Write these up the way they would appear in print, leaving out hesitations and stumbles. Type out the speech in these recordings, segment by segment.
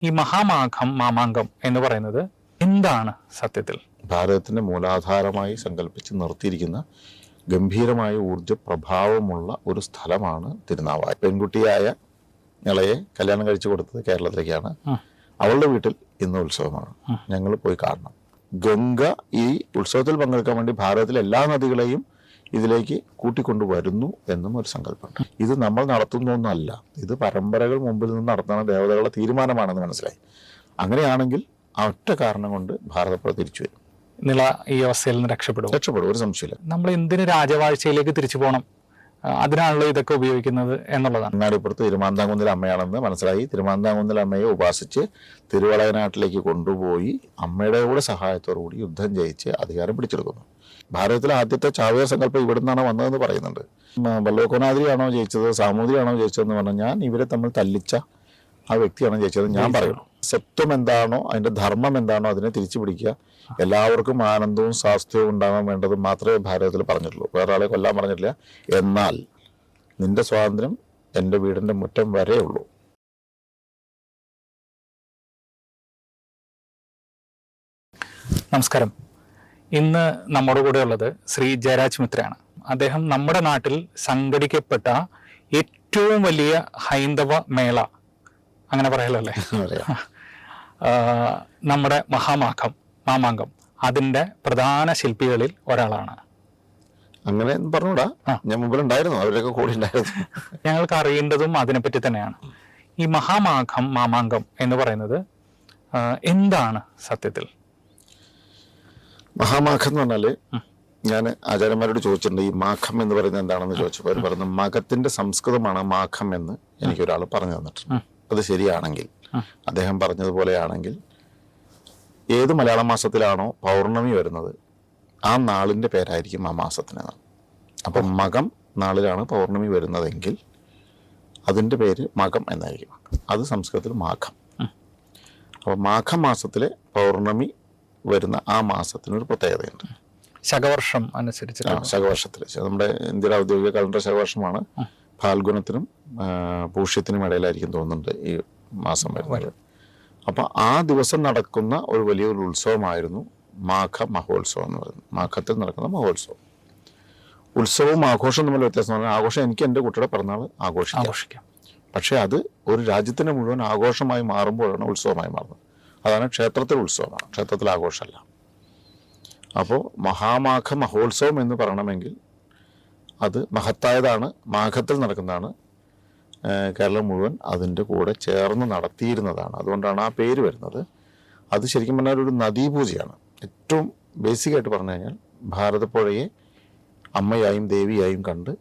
ഈ മാമാങ്കം എന്ന് പറയുന്നത് എന്താണ് സത്യത്തിൽ? ഭാരതത്തിന്റെ മൂലാധാരമായി സങ്കല്പിച്ച് നിർത്തിയിരിക്കുന്ന ഗംഭീരമായ ഊർജ പ്രഭാവമുള്ള ഒരു സ്ഥലമാണ് തിരുനാവായ. പെൺകുട്ടിയായ ഞങ്ങളെ കല്യാണം കഴിച്ചു കൊടുത്തത് കേരളത്തിലേക്കാണ്. അവളുടെ വീട്ടിൽ ഇന്ന് ഉത്സവമാണ്. ഞങ്ങൾ പോയി കാണണം. ഗംഗ ഈ ഉത്സവത്തിൽ പങ്കെടുക്കാൻ വേണ്ടി ഭാരതത്തിലെ എല്ലാ നദികളെയും ഇതിലേക്ക് കൂട്ടിക്കൊണ്ടുവരുന്നു എന്നും ഒരു സങ്കല്പമുണ്ട്. ഇത് നമ്മൾ നടത്തുന്നൊന്നല്ല, ഇത് പരമ്പരകൾ മുമ്പിൽ നിന്ന് നടത്തുന്ന ദേവതകളുടെ തീരുമാനമാണെന്ന് മനസ്സിലായി. അങ്ങനെയാണെങ്കിൽ ആ ഒറ്റ കാരണം കൊണ്ട് ഭാരതപ്പുഴ തിരിച്ചു വരും. നില ഈ അവസ്ഥയിൽ നിന്ന് രക്ഷപ്പെടും, ഒരു സംശയമില്ല. നമ്മൾ എന്തിന് രാജവാഴ്ചയിലേക്ക് തിരിച്ചു പോകണം? അതിനാണല്ലോ ഇതൊക്കെ ഉപയോഗിക്കുന്നത് എന്നുള്ളതാണ്. അങ്ങാടിപ്പുറത്ത് തിരുമാന്താംകുന്നിൽ അമ്മയാണെന്ന് മനസ്സിലായി. തിരുമാന്താംകുന്നിൽ അമ്മയെ ഉപാസിച്ച് തിരുവളയനാട്ടിലേക്ക് കൊണ്ടുപോയി അമ്മയുടെ കൂടെ സഹായത്തോടു കൂടി യുദ്ധം ജയിച്ച് അധികാരം പിടിച്ചെടുക്കുന്നു. ഭാരതത്തിലെ ആദ്യത്തെ ചാവേർ സങ്കല്പം ഇവിടെ നിന്നാണ് വന്നതെന്ന് പറയുന്നുണ്ട്. വല്ലഭക്കോനാദ്രിയാണോ ജയിച്ചത്, സാമൂതിരിയാണോ ജയിച്ചതെന്ന് പറഞ്ഞാൽ ഞാൻ ഇവരെ തമ്മിൽ തല്ലിച്ച ആ വ്യക്തിയാണ് ജയിച്ചത് ഞാൻ പറയുന്നു. സത്വം എന്താണോ, അതിന്റെ ധർമ്മം എന്താണോ അതിനെ തിരിച്ചു പിടിക്കുക. എല്ലാവർക്കും ആനന്ദവും സ്വാസ്ഥ്യവും ഉണ്ടാകാൻ വേണ്ടത് മാത്രമേ ഭാരതത്തിൽ പറഞ്ഞിട്ടുള്ളൂ. വേറെ ആളെ കൊല്ലാൻ പറഞ്ഞിട്ടില്ല. എന്നാൽ നിന്റെ സ്വാതന്ത്ര്യം എൻ്റെ വീടിന്റെ മുറ്റം വരേ ഉള്ളൂ. നമസ്കാരം. ഇന്ന് നമ്മുടെ കൂടെ ഉള്ളത് ശ്രീ ജയരാജ് മിത്രയാണ്. അദ്ദേഹം നമ്മുടെ നാട്ടിൽ സംഘടിക്കപ്പെട്ട ഏറ്റവും വലിയ ഹൈന്ദവ മേള, അങ്ങനെ പറയലല്ലേ, നമ്മുടെ മാമാങ്കം, അതിന്റെ പ്രധാന ശില്പികളിൽ ഒരാളാണ്. അങ്ങനെ പറഞ്ഞൂടാ, ഞാൻ മുമ്പിൽ ഉണ്ടായിരുന്നു, അവരൊക്കെ കൂടി ഉണ്ടായിരുന്നു. ഞങ്ങൾക്ക് അറിയേണ്ടതും അതിനെപ്പറ്റി തന്നെയാണ്. ഈ മാമാങ്കം എന്ന് പറയുന്നത് എന്താണ് സത്യത്തിൽ? മഹാമാഘം എന്ന് പറഞ്ഞാല്, ഞാൻ ആചാര്യന്മാരോട് ചോദിച്ചിട്ടുണ്ട് ഈ മാഘം എന്ന് പറയുന്നത് എന്താണെന്ന് ചോദിച്ചപ്പോൾ അവർ പറഞ്ഞു മകത്തിന്റെ സംസ്കൃതമാണ് മാഘം എന്ന് എനിക്കൊരാൾ പറഞ്ഞു തന്നിട്ടുണ്ട്. അത് ശരിയാണെങ്കിൽ, അദ്ദേഹം പറഞ്ഞതുപോലെയാണെങ്കിൽ, ഏത് മലയാള മാസത്തിലാണോ പൗർണമി വരുന്നത് ആ നാളിന്റെ പേരായിരിക്കും ആ മാസത്തിന്. അപ്പം മകം നാളിലാണ് പൗർണമി വരുന്നതെങ്കിൽ അതിന്റെ പേര് മകം എന്നായിരിക്കും. അത് സംസ്കൃതത്തിൽ മാഘം. അപ്പൊ മാഘം മാസത്തിലെ പൗർണമി വരുന്ന ആ മാസത്തിനൊരു പ്രത്യേകതയുണ്ട്. ശകവർഷം അനുസരിച്ച്, ശകവർഷത്തില് നമ്മുടെ ഇന്ത്യയുടെ ഔദ്യോഗിക കലണ്ടർ ശകവർഷമാണ്. ഫാൽഗുനത്തിനും പൂഷ്യത്തിനും ഇടയിലായിരിക്കും തോന്നുന്നുണ്ട് ഈ മാസം വരുന്നത്. അപ്പൊ ആ ദിവസം നടക്കുന്ന ഒരു വലിയൊരു ഉത്സവമായിരുന്നു മാഘ മഹോത്സവം എന്ന് പറയുന്നത്. മാഘത്തിൽ നടക്കുന്ന മഹോത്സവം. ഉത്സവവും ആഘോഷവും തമ്മിൽ വ്യത്യാസം പറഞ്ഞാൽ, ആഘോഷം എനിക്ക് എൻ്റെ കുട്ടിയുടെ പിറന്നാൾ ആഘോഷിക്കാം. പക്ഷെ അത് ഒരു രാജ്യത്തിന് മുഴുവൻ ആഘോഷമായി മാറുമ്പോഴാണ് ഉത്സവമായി മാറുന്നത്. അതാണ് ക്ഷേത്രത്തിൽ ഉത്സവമാണ്, ക്ഷേത്രത്തിൽ ആഘോഷമല്ല. അപ്പോൾ മഹാമാഘ മഹോത്സവം എന്ന് പറയണമെങ്കിൽ അത് മഹത്തായതാണ്, മാഘത്തിൽ നടക്കുന്നതാണ്. കേരളം മുഴുവൻ അതിൻ്റെ കൂടെ ചേർന്ന് നടത്തിയിരുന്നതാണ്. അതുകൊണ്ടാണ് ആ പേര് വരുന്നത്. അത് ശരിക്കും പറഞ്ഞാൽ ഒരു നദീപൂജയാണ്. ഏറ്റവും ബേസിക്കായിട്ട് പറഞ്ഞു കഴിഞ്ഞാൽ ഭാരതപ്പുഴയെ അമ്മയായും ദേവിയായും കണ്ട്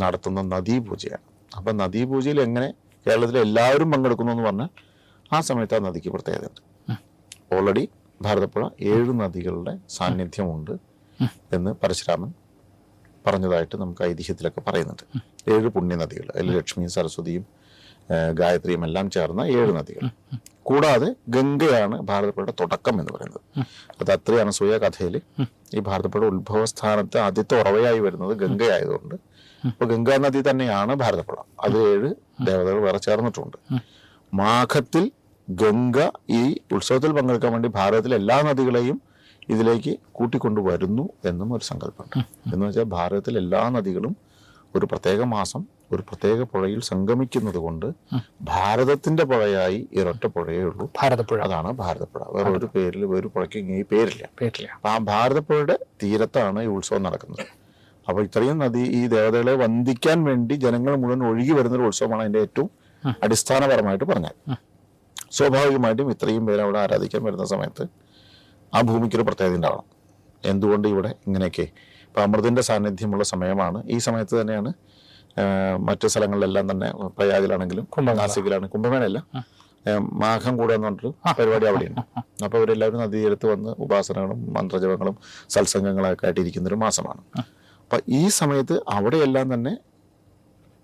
നടത്തുന്ന നദീപൂജയാണ്. അപ്പം നദീപൂജയിൽ എങ്ങനെ കേരളത്തിലെ എല്ലാവരും പങ്കെടുക്കുന്നു എന്ന് പറഞ്ഞാൽ ആ സമയത്ത് ആ നദിക്ക് പ്രത്യേകതയുണ്ട്. ഓൾറെഡി ഭാരതപ്പുഴ 7 നദികളുടെ സാന്നിധ്യമുണ്ട് എന്ന് പരശുരാമൻ പറഞ്ഞതായിട്ട് നമുക്ക് ഐതിഹ്യത്തിലൊക്കെ പറയുന്നുണ്ട്. 7 പുണ്യനദികൾ, അതിൽ ലക്ഷ്മിയും സരസ്വതിയും ഗായത്രിയും എല്ലാം ചേർന്ന 7 നദികൾ. കൂടാതെ ഗംഗയാണ് ഭാരതപ്പുഴയുടെ തുടക്കം എന്ന് പറയുന്നത്. അത് അത്രേ അനസൂയ കഥയിൽ ഈ ഭാരതപ്പുഴയുടെ ഉത്ഭവസ്ഥാനത്ത് ആദ്യത്തെ ഉറവയായി വരുന്നത് ഗംഗയായതുകൊണ്ട് ഇപ്പൊ ഗംഗാ നദി തന്നെയാണ് ഭാരതപ്പുഴ. അത് 7 ദേവതകൾ വേറെ ചേർന്നിട്ടുണ്ട്. മാഘത്തിൽ ഗംഗ ഈ ഉത്സവത്തിൽ പങ്കെടുക്കാൻ വേണ്ടി ഭാരതത്തിലെ എല്ലാ നദികളെയും ഇതിലേക്ക് കൂട്ടിക്കൊണ്ടുവരുന്നു എന്നും ഒരു സങ്കല്പമുണ്ട്. എന്ന് വെച്ചാൽ ഭാരതത്തിലെ എല്ലാ നദികളും ഒരു പ്രത്യേക മാസം ഒരു പ്രത്യേക പുഴയിൽ സംഗമിക്കുന്നത് കൊണ്ട് ഭാരതത്തിന്റെ പുഴയായി ഒരൊറ്റ പുഴയേ ഉള്ളൂ, ഭാരതപ്പുഴ. അതാണ് ഭാരതപ്പുഴ. വേറെ ഒരു പേരിൽ ഒരു പുഴയ്ക്ക് ഈ പേരില്ല. അപ്പൊ ആ ഭാരതപ്പുഴയുടെ തീരത്താണ് ഈ ഉത്സവം നടക്കുന്നത്. അപ്പൊ ഇത്രയും നദി ഈ ദേവതകളെ വന്ദിക്കാൻ വേണ്ടി ജനങ്ങൾ മുഴുവൻ ഒഴുകി വരുന്നൊരു ഉത്സവമാണ് അതിന്റെ ഏറ്റവും അടിസ്ഥാനപരമായിട്ട് പറഞ്ഞാൽ. സ്വാഭാവികമായിട്ടും ഇത്രയും പേര് അവിടെ ആരാധിക്കാൻ വരുന്ന സമയത്ത് ആ ഭൂമിക്കൊരു പ്രത്യേകത ഉണ്ടാവണം. എന്തുകൊണ്ട് ഇവിടെ ഇങ്ങനെയൊക്കെ? ഇപ്പം അമൃതിൻ്റെ സാന്നിധ്യമുള്ള സമയമാണ്. ഈ സമയത്ത് തന്നെയാണ് മറ്റു സ്ഥലങ്ങളിലെല്ലാം തന്നെ, പ്രയാഗിലാണെങ്കിലും നാസിക്കിലാണെങ്കിലും, കുംഭമേളയല്ല, മാഘം കൂടുക എന്ന് പറഞ്ഞിട്ട് പരിപാടി അവിടെയുണ്ട്. അപ്പോൾ അവരെല്ലാവരും നദീതീരത്ത് വന്ന് ഉപാസനകളും മന്ത്രജപങ്ങളും സത്സംഗങ്ങളൊക്കെ ആയിട്ട് ഇരിക്കുന്നൊരു മാസമാണ്. അപ്പം ഈ സമയത്ത് അവിടെയെല്ലാം തന്നെ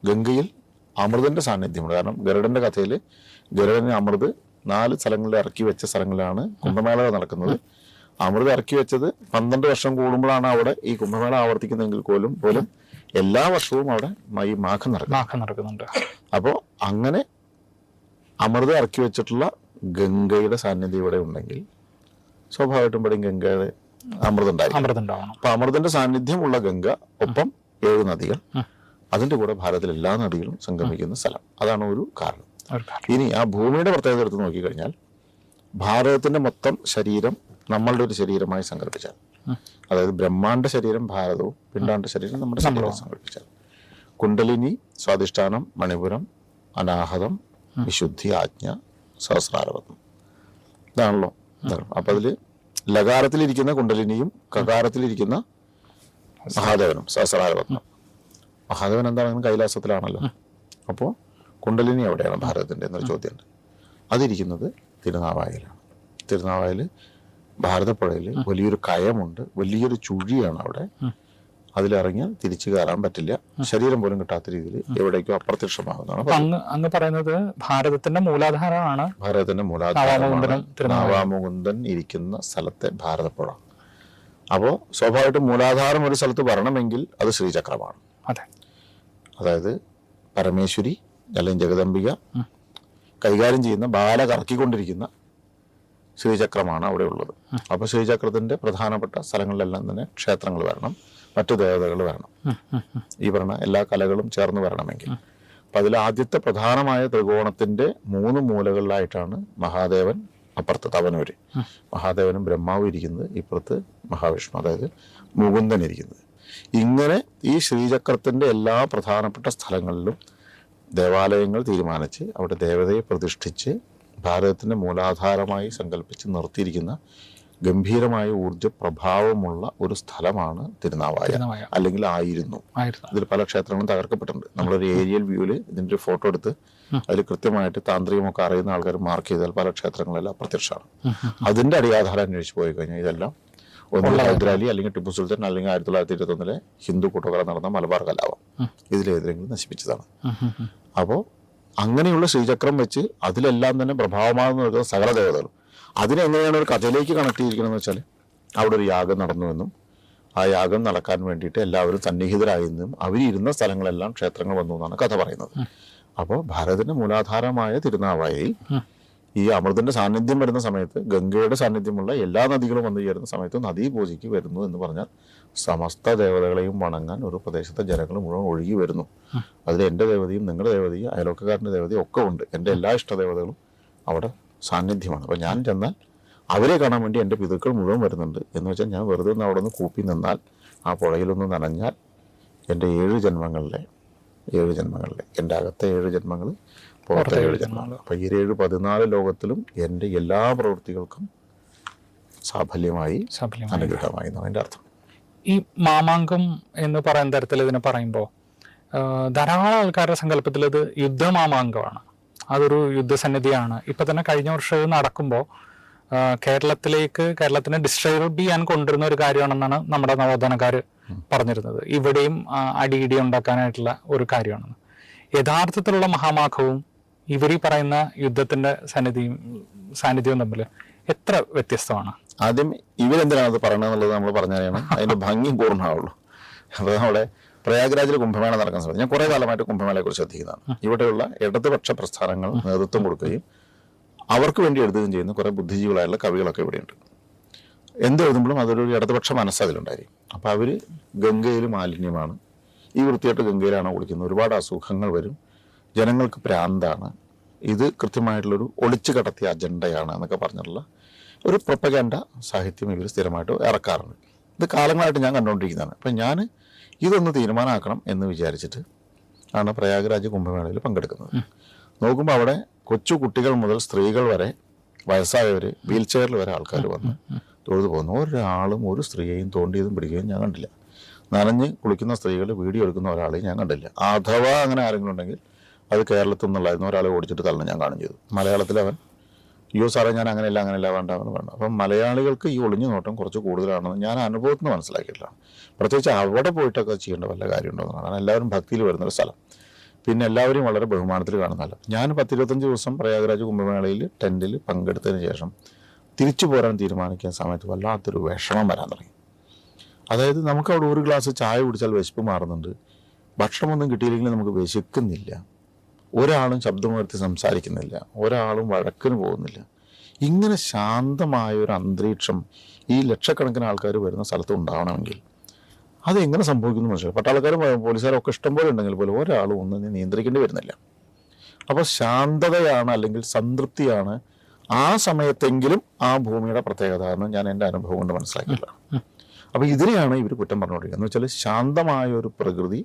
ഗംഗയിൽ അമൃതന്റെ സാന്നിധ്യമുണ്ട്. കാരണം ഗരുഡന്റെ കഥയിൽ ഗരുഡന് അമൃത് 4 സ്ഥലങ്ങളിൽ ഇറക്കി വെച്ച സ്ഥലങ്ങളിലാണ് കുംഭമേള നടക്കുന്നത്. അമൃത് ഇറക്കി വെച്ചത് 12 വർഷം കൂടുമ്പോഴാണ് അവിടെ ഈ കുംഭമേള ആവർത്തിക്കുന്നെങ്കിൽ പോലും എല്ലാ വർഷവും അവിടെ ഈ മാഘം നടക്കുന്നുണ്ട്. അപ്പോൾ അങ്ങനെ അമൃത് ഇറക്കി വെച്ചിട്ടുള്ള ഗംഗയുടെ സാന്നിധ്യം ഇവിടെ ഉണ്ടെങ്കിൽ സ്വാഭാവികമായിട്ടും ഇവിടെ ഗംഗയുടെ അമൃതം ഉണ്ടാവും. അപ്പൊ അമൃതന്റെ സാന്നിധ്യമുള്ള ഗംഗ ഒപ്പം 7 നദികൾ, അതിന്റെ കൂടെ ഭാരതത്തിലെ എല്ലാ നദികളും സംഗമിക്കുന്ന സ്ഥലം, അതാണ് ഒരു കാരണം. ഇനി ആ ഭൂമിയുടെ പ്രത്യേകത എടുത്ത് നോക്കിക്കഴിഞ്ഞാൽ ഭാരതത്തിന്റെ മൊത്തം ശരീരം നമ്മളുടെ ഒരു ശരീരമായി സങ്കല്പിച്ചാൽ, അതായത് ബ്രഹ്മാണ്ട ശരീരം ഭാരതവും പിണ്ടാണ്ട ശരീരം നമ്മുടെ ശരീരം സങ്കല്പിച്ചാൽ, കുണ്ടലിനി, സ്വാധിഷ്ഠാനം, മണിപുരം, അനാഹതം, വിശുദ്ധി, ആജ്ഞ, സഹസ്രാരപത്നം, ഇതാണല്ലോ. അപ്പൊ അതില് ലകാരത്തിലിരിക്കുന്ന കുണ്ടലിനിയും കകാരത്തിലിരിക്കുന്ന മഹാദേവനും സഹസ്രാരപത്നം. മഹാദേവൻ എന്താണെങ്കിലും കൈലാസത്തിലാണല്ലോ. അപ്പോൾ കുണ്ടലിനി എവിടെയാണ് ഭാരതത്തിന്റെ എന്നൊരു ചോദ്യമുണ്ട്. അതിരിക്കുന്നത് തിരുനാവായയിലാണ്. തിരുനാവായയിൽ ഭാരതപ്പുഴയിൽ വലിയൊരു കയമുണ്ട്, വലിയൊരു ചുഴിയാണ് അവിടെ. അതിലിറങ്ങിയാൽ തിരിച്ചു കയറാൻ പറ്റില്ല, ശരീരം പോലും കിട്ടാത്ത രീതിയിൽ എവിടേക്കോ അപ്രത്യക്ഷമാകുന്നതാണ്. അങ്ങ് പറയുന്നത് ഭാരതത്തിന്റെ മൂലാധാരമാണ്. ഭാരതത്തിന്റെ മൂലാധാരം നാവാമുകുന്ദൻ ഇരിക്കുന്ന സ്ഥലത്തെ ഭാരതപ്പുഴ. അപ്പോൾ സ്വാഭാവികമായിട്ടും മൂലാധാരം ഒരു സ്ഥലത്ത് വരണമെങ്കിൽ അത് ശ്രീചക്രമാണ്. അതായത് പരമേശ്വരി അല്ലെങ്കിൽ ജഗദംബിക കൈകാര്യം ചെയ്യുന്ന ബാല കറക്കിക്കൊണ്ടിരിക്കുന്ന ശ്രീചക്രമാണ് അവിടെ ഉള്ളത്. അപ്പോൾ ശ്രീചക്രത്തിന്റെ പ്രധാനപ്പെട്ട സ്ഥലങ്ങളിലെല്ലാം തന്നെ ക്ഷേത്രങ്ങൾ വരണം, മറ്റു ദേവതകൾ വരണം, ഈ പറഞ്ഞ എല്ലാ കലകളും ചേർന്ന് വരണമെങ്കിൽ. അപ്പൊ അതിൽ ആദ്യത്തെ പ്രധാനമായ ത്രികോണത്തിന്റെ 3 മൂലകളിലായിട്ടാണ് മഹാദേവൻ അപ്പുറത്ത് തവനൂര്, മഹാദേവനും ബ്രഹ്മാവും ഇരിക്കുന്നത്, ഇപ്പുറത്ത് മഹാവിഷ്ണു അതായത് മുകുന്ദൻ ഇരിക്കുന്നത്. ഇങ്ങനെ ഈ ശ്രീചക്രത്തിന്റെ എല്ലാ പ്രധാനപ്പെട്ട സ്ഥലങ്ങളിലും ദേവാലയങ്ങൾ തീരുമാനിച്ച് അവിടെ ദേവതയെ പ്രതിഷ്ഠിച്ച് ഭാരതത്തിന്റെ മൂലാധാരമായി സങ്കല്പിച്ച് നിർത്തിയിരിക്കുന്ന ഗംഭീരമായ ഊർജ്ജ പ്രഭാവമുള്ള ഒരു സ്ഥലമാണ് തിരുനാവായ, അല്ലെങ്കിൽ ആയിരുന്നു. ഇതിൽ പല ക്ഷേത്രങ്ങളും തകർക്കപ്പെട്ടിട്ടുണ്ട്. നമ്മളൊരു ഏരിയൽ വ്യൂവിൽ ഇതിന്റെ ഒരു ഫോട്ടോ എടുത്ത് അതിൽ കൃത്യമായിട്ട് താന്ത്രികമൊക്കെ അറിയുന്ന ആൾക്കാർ മാർക്ക് ചെയ്താൽ പല ക്ഷേത്രങ്ങളെല്ലാം അപ്രത്യക്ഷമാണ്. അതിന്റെ അടിയാധാരം അന്വേഷിച്ച് പോയി കഴിഞ്ഞാൽ ഇതെല്ലാം ഒന്ന് ഹൈദരാലി അല്ലെങ്കിൽ ടിപ്പു സുൽത്താൻ അല്ലെങ്കിൽ 1921 ഹിന്ദു കൂട്ടക്കൊല നടന്ന മലബാർ കലാപം ഇതിലേതെങ്കിലും നശിപ്പിച്ചതാണ്. അപ്പോൾ അങ്ങനെയുള്ള ശ്രീചക്രം വെച്ച് അതിലെല്ലാം തന്നെ പ്രഭാവമാകുന്ന നിൽക്കുന്ന സകല ദേവതകളും അതിനെങ്ങനെയാണ് ഒരു കഥയിലേക്ക് കണക്ട് ചെയ്തിരിക്കണമെന്ന് വെച്ചാൽ അവിടെ ഒരു യാഗം നടന്നുവെന്നും ആ യാഗം നടക്കാൻ വേണ്ടിയിട്ട് എല്ലാവരും സന്നിഹിതരായെന്നും അവരിരുന്ന സ്ഥലങ്ങളെല്ലാം ക്ഷേത്രങ്ങൾ വന്നു എന്നാണ് കഥ പറയുന്നത്. അപ്പോൾ ഭാരതത്തിന്റെ മൂലാധാരമായ തിരുനാവായയിൽ ഈ അമൃതന്റെ സാന്നിധ്യം വരുന്ന സമയത്ത് ഗംഗയുടെ സാന്നിധ്യമുള്ള എല്ലാ നദികളും വന്നു ചേരുന്ന സമയത്ത് നദീപൂജയ്ക്ക് വരുന്നു എന്ന് പറഞ്ഞാൽ സമസ്ത ദേവതകളെയും വണങ്ങാൻ ഒരു പ്രദേശത്തെ ജനങ്ങൾ മുഴുവൻ ഒഴുകി വരുന്നു. അതിൽ എൻ്റെ ദേവതയും നിങ്ങളുടെ ദേവതയും അയലോക്കക്കാരൻ്റെ ദേവതയും ഒക്കെ ഉണ്ട്. എൻ്റെ എല്ലാ ഇഷ്ടദേവതകളും അവിടെ സാന്നിധ്യമാണ്. അപ്പോൾ ഞാൻ ചെന്നാൽ അവരെ കാണാൻ വേണ്ടി എൻ്റെ പിതൃക്കൾ മുഴുവൻ വരുന്നുണ്ട്. എന്ന് വെച്ചാൽ ഞാൻ വെറുതെ ഒന്ന് അവിടെ നിന്ന് കൂപ്പി നിന്നാൽ ആ പുഴയിലൊന്ന് നനഞ്ഞാൽ എൻ്റെ 7 ജന്മങ്ങളിലെ എൻ്റെ അകത്തെ 7 ജന്മങ്ങൾ പുറത്തെ 7 ജന്മങ്ങൾ. അപ്പം ഈ 14 ലോകത്തിലും എൻ്റെ എല്ലാ പ്രവൃത്തികൾക്കും സാഫല്യമായി അനുഗ്രഹമായി എന്നാണ് എൻ്റെ അർത്ഥം. ഈ മാമാങ്കം എന്ന് പറയുന്ന തരത്തിൽ ഇതിനെ പറയുമ്പോൾ ധാരാളം ആൾക്കാരുടെ സങ്കല്പത്തിൽ ഇത് യുദ്ധമാമാങ്കമാണ്, അതൊരു യുദ്ധസന്നിധിയാണ്. ഇപ്പൊ തന്നെ കഴിഞ്ഞ വർഷം ഇത് നടക്കുമ്പോൾ കേരളത്തിനെ ഡിസ്ട്രൈബ് ചെയ്യാൻ കൊണ്ടുവരുന്ന ഒരു കാര്യമാണെന്നാണ് നമ്മുടെ നവോത്ഥാനക്കാർ പറഞ്ഞിരുന്നത്. ഇവിടെയും അടിയിടി ഉണ്ടാക്കാനായിട്ടുള്ള ഒരു കാര്യമാണെന്ന്. യഥാർത്ഥത്തിലുള്ള മഹാമാഘവും ഇവരീ പറയുന്ന യുദ്ധത്തിന്റെ സാന്നിധ്യവും തമ്മിൽ എത്ര വ്യത്യസ്തമാണ്? ആദ്യം ഇവരെന്തിനാണ് അത് പറയണമെന്നുള്ളത് നമ്മൾ പറഞ്ഞറിയണം, അതിന്റെ ഭംഗി പൂർണ്ണമാവുള്ളൂ. അപ്പോൾ നമ്മുടെ പ്രയാഗ്രാജിൽ കുംഭമേള നടക്കുന്ന സമയത്ത് ഞാൻ കുറേ കാലമായിട്ട് കുംഭമേളയെ കുറിച്ച് ശ്രദ്ധിക്കുന്നതാണ്. ഇവിടെയുള്ള ഇടതുപക്ഷ പ്രസ്ഥാനങ്ങൾ നേതൃത്വം കൊടുക്കുകയും അവർക്ക് വേണ്ടി എഴുതുകയും ചെയ്യുന്ന കുറേ ബുദ്ധിജീവികളായുള്ള കവികളൊക്കെ ഇവിടെയുണ്ട്. എന്തെഴുതുമ്പോഴും അതൊരു ഇടതുപക്ഷ മനസ്സ് അതിലുണ്ടായിരിക്കും. അപ്പോൾ അവർ ഗംഗയിൽ മാലിന്യമാണ്, ഈ വൃത്തിയായിട്ട് ഗംഗയിലാണ് കുളിക്കുന്നത്, ഒരുപാട് അസുഖങ്ങൾ വരും, ജനങ്ങൾക്ക് പ്രാന്താണ്, ഇത് കൃത്യമായിട്ടുള്ളൊരു ഒളിച്ചു കടത്തിയ അജണ്ടയാണ് എന്നൊക്കെ പറഞ്ഞിട്ടുള്ള ഒരു പ്രൊപ്പഗാൻഡ സാഹിത്യം ഇവർ സ്ഥിരമായിട്ട് ഇറക്കാറുണ്ട്. ഇത് കാലങ്ങളായിട്ട് ഞാൻ കണ്ടുകൊണ്ടിരിക്കുന്നതാണ്. അപ്പം ഞാൻ ഇതൊന്ന് തീരുമാനമാക്കണം എന്ന് വിചാരിച്ചിട്ട് ആണ് പ്രയാഗ്രാജ് കുംഭമേളയിൽ പങ്കെടുക്കുന്നത്. നോക്കുമ്പോൾ അവിടെ കൊച്ചു കുട്ടികൾ മുതൽ സ്ത്രീകൾ വരെ, വയസ്സായവർ, വീൽ ചെയറിൽ വരെ ആൾക്കാർ വന്ന് തൊഴുതു പോകുന്നു. ഒരാളും ഒരു സ്ത്രീയെയും തോണ്ടിയതും പിടിക്കുകയും ഞാൻ കണ്ടില്ല. നനഞ്ഞ് കുളിക്കുന്ന സ്ത്രീകൾ വീഡിയോ എടുക്കുന്ന ഒരാളെയും ഞാൻ കണ്ടില്ല. അഥവാ അങ്ങനെ ആരെങ്കിലും ഉണ്ടെങ്കിൽ അത് കേരളത്തിൽ നിന്നുള്ളായിരുന്നു, ഒരാളെ ഓടിച്ചിട്ട് തള്ളണം ഞാൻ കാണും ചെയ്തു. മലയാളത്തിൽ അവൻ അയ്യോ സാറേ ഞാൻ അങ്ങനെയല്ല വേണ്ട. അപ്പം മലയാളികൾക്ക് ഈ ഒളിഞ്ഞു നോട്ടം കുറച്ച് കൂടുതലാണെന്ന് ഞാൻ അനുഭവത്തിൽ നിന്ന് മനസ്സിലാക്കിയിട്ടാണ്. പ്രത്യേകിച്ച് അവിടെ പോയിട്ടൊക്കെ ചെയ്യേണ്ട വല്ല കാര്യമുണ്ടോ എന്നാണ്. കാരണം എല്ലാവരും ഭക്തിയിൽ വരുന്നൊരു സ്ഥലം, പിന്നെ എല്ലാവരും വളരെ ബഹുമാനത്തിൽ കാണുന്നതല്ല. ഞാൻ 10-25 ദിവസം പ്രയാഗ്രാജ് കുംഭമേളയിൽ ടെൻറ്റിൽ പങ്കെടുത്തതിന് ശേഷം തിരിച്ചു പോരാൻ തീരുമാനിക്കുന്ന സമയത്ത് വല്ലാത്തൊരു വിഷമം വരാൻ തുടങ്ങി. അതായത് നമുക്ക് അവിടെ ഒരു ഗ്ലാസ് ചായ കുടിച്ചാൽ വിശപ്പ് മാറുന്നുണ്ട്, ഭക്ഷണമൊന്നും കിട്ടിയില്ലെങ്കിൽ നമുക്ക് വിശക്കുന്നില്ല, ഒരാളും ശബ്ദമുയർത്തി സംസാരിക്കുന്നില്ല, ഒരാളും വഴക്കിന് പോകുന്നില്ല. ഇങ്ങനെ ശാന്തമായ ഒരു അന്തരീക്ഷം ഈ ലക്ഷക്കണക്കിന് ആൾക്കാർ വരുന്ന സ്ഥലത്ത് ഉണ്ടാവണമെങ്കിൽ അതെങ്ങനെ സംഭവിക്കുന്നു മനസ്സിലായി. പട്ടാളക്കാരും പോലീസുകാരും ഒക്കെ ഇഷ്ടംപോലെ ഉണ്ടെങ്കിൽ പോലും ഒരാളും ഒന്നും നിയന്ത്രിക്കേണ്ടി വരുന്നില്ല. അപ്പോൾ ശാന്തതയാണ് അല്ലെങ്കിൽ സംതൃപ്തിയാണ് ആ സമയത്തെങ്കിലും ആ ഭൂമിയുടെ പ്രത്യേകത എന്ന് ഞാൻ എൻ്റെ അനുഭവം കൊണ്ട് മനസ്സിലാക്കിയില്ല. അപ്പോൾ ഇതിനെയാണ് ഇവർ കുറ്റം പറഞ്ഞുകൊണ്ടിരിക്കുന്നത്. എന്ന് വെച്ചാൽ ശാന്തമായ ഒരു പ്രകൃതി